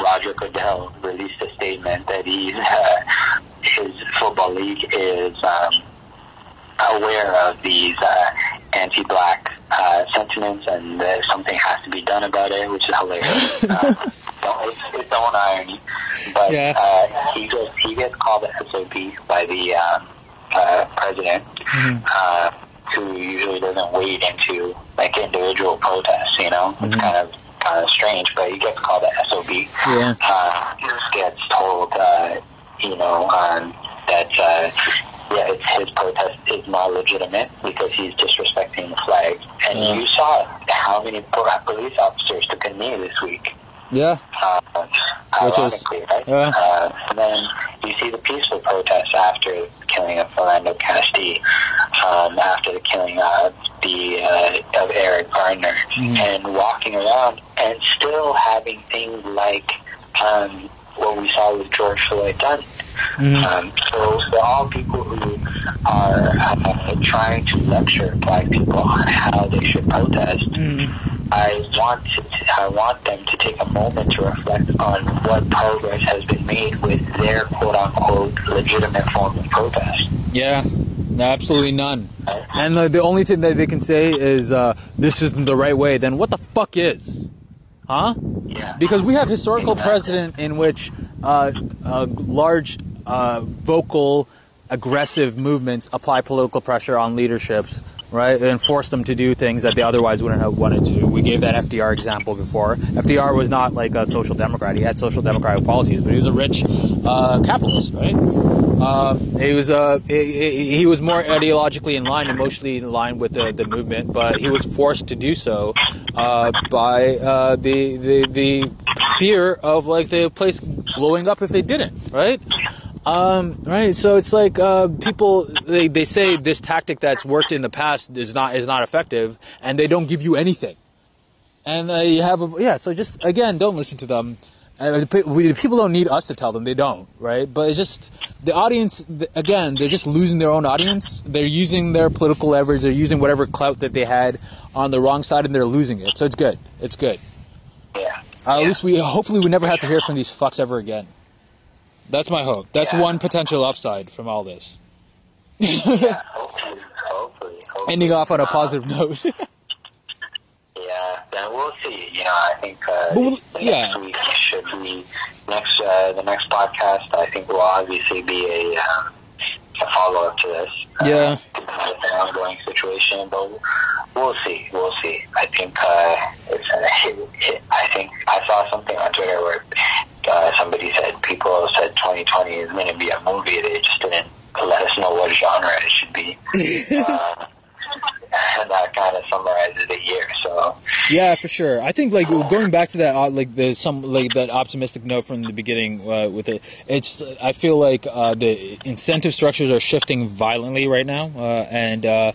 Roger Goodell released a statement that his football league is aware of these anti-black sentiments, and something has to be done about it, which is hilarious. It's its own irony. But he gets called a SOB by the president, who usually doesn't wade into like individual protests. You know, it's kind of strange, but he gets called a SOB. Gets told, that his protest is not legitimate because he's disrespecting the flag. And you saw how many police officers took a knee this week. Yeah. Ironically, right? And then you see the peaceful protests after the killing of Philando Castile, after the killing of Eric Garner, and walking around and still having things like what we saw with George Floyd done. So they're all people who are trying to lecture black people on how they should protest. I want them to take a moment to reflect on what progress has been made with their quote-unquote legitimate form of protest. Yeah, absolutely none. And the only thing that they can say is, this isn't the right way. Then what the fuck is? Huh? Yeah. Because we have historical precedent in which large, vocal, aggressive movements apply political pressure on leaderships, right, and force them to do things that they otherwise wouldn't have wanted to do. We gave that FDR example before. FDR was not like a social democrat. He had social democratic policies, but he was a rich capitalist, right? He was more ideologically in line, emotionally in line with the movement, but he was forced to do so by the fear of like the place blowing up if they didn't, right? Right. So it's like people they say this tactic that's worked in the past is not effective, and they don't give you anything. And you have so just again, don't listen to them. People don't need us to tell them, they don't, right? But it's just the audience, again, they're just losing their own audience. They're using their political leverage, they're using whatever clout that they had on the wrong side, and they're losing it. So it's good. It's good. Yeah. At least hopefully we never have to hear from these fucks ever again. That's my hope. That's one potential upside from all this. Yeah, hopefully. Ending off on a positive note. Yeah, then we'll see. You know, I think next week should be the next podcast. I think will obviously be a follow up to this. It's an ongoing situation, but we'll see. We'll see. I think I think I saw something on Twitter where somebody said people said 2020 is going to be a movie. They just didn't let us know what genre it should be. And that kind of summarizes the year. So yeah, for sure. I think like going back to that that optimistic note from the beginning with it. I feel like the incentive structures are shifting violently right now, and a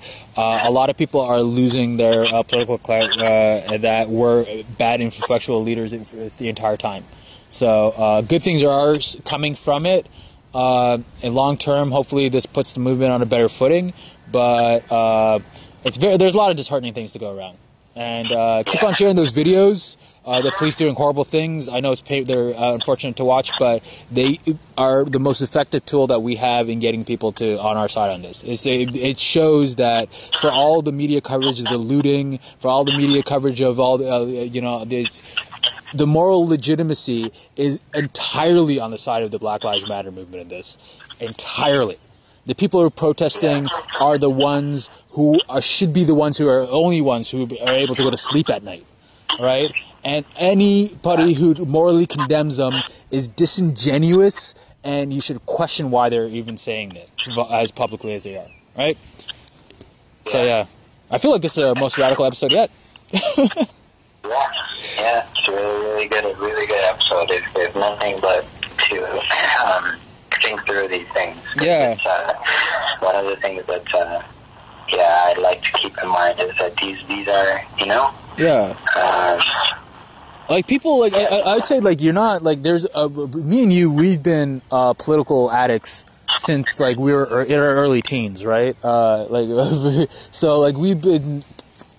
lot of people are losing their political clout that were bad influential leaders the entire time. So good things are coming from it. And long term, hopefully, this puts the movement on a better footing. But there's a lot of disheartening things to go around. And keep on sharing those videos. The police doing horrible things. I know they're unfortunate to watch, but they are the most effective tool that we have in getting people on our side on this. It shows that for all the media coverage of the looting, for all the media coverage of all the moral legitimacy is entirely on the side of the Black Lives Matter movement in this. Entirely. The people who are protesting are the ones who should be the ones who are only ones who are able to go to sleep at night, right? And anybody who morally condemns them is disingenuous, and you should question why they're even saying it as publicly as they are, right? So yeah, I feel like this is our most radical episode yet. Yeah, it's a really good episode. There's nothing but to think through these things. Yeah. It's, one of the things that I'd like to keep in mind is that these are, you know. Yeah. Like people, like I'd say, like you're not like there's me and you. We've been political addicts since like we were in our early teens, right? So like we've been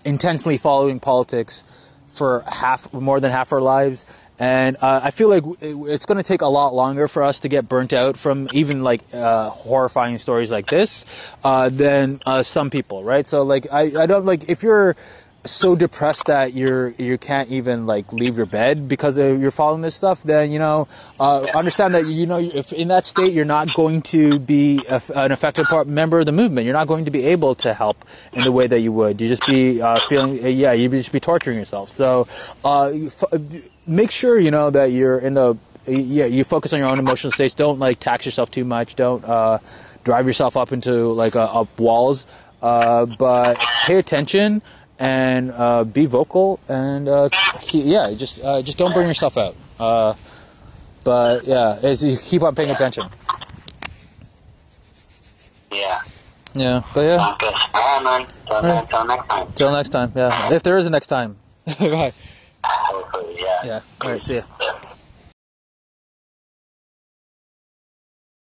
intensely following politics for more than half our lives, and I feel like it's going to take a lot longer for us to get burnt out from even like horrifying stories like this than some people, right? So like I don't like if you're so depressed that you can't even like leave your bed because you're following this stuff, then understand that if in that state you're not going to be an effective member of the movement. You're not going to be able to help in the way that you would. You just be you'd just be torturing yourself. So make sure that you're in you focus on your own emotional states. Don't like tax yourself too much. Don't drive yourself up into like up walls, but pay attention and be vocal, and just don't burn yourself out. But yeah, as you keep on paying attention. Yeah, but yeah. Okay. All right, man. Till next time. Till next time. Yeah, if there is a next time. Bye. Hopefully, yeah. Yeah. All right. See ya.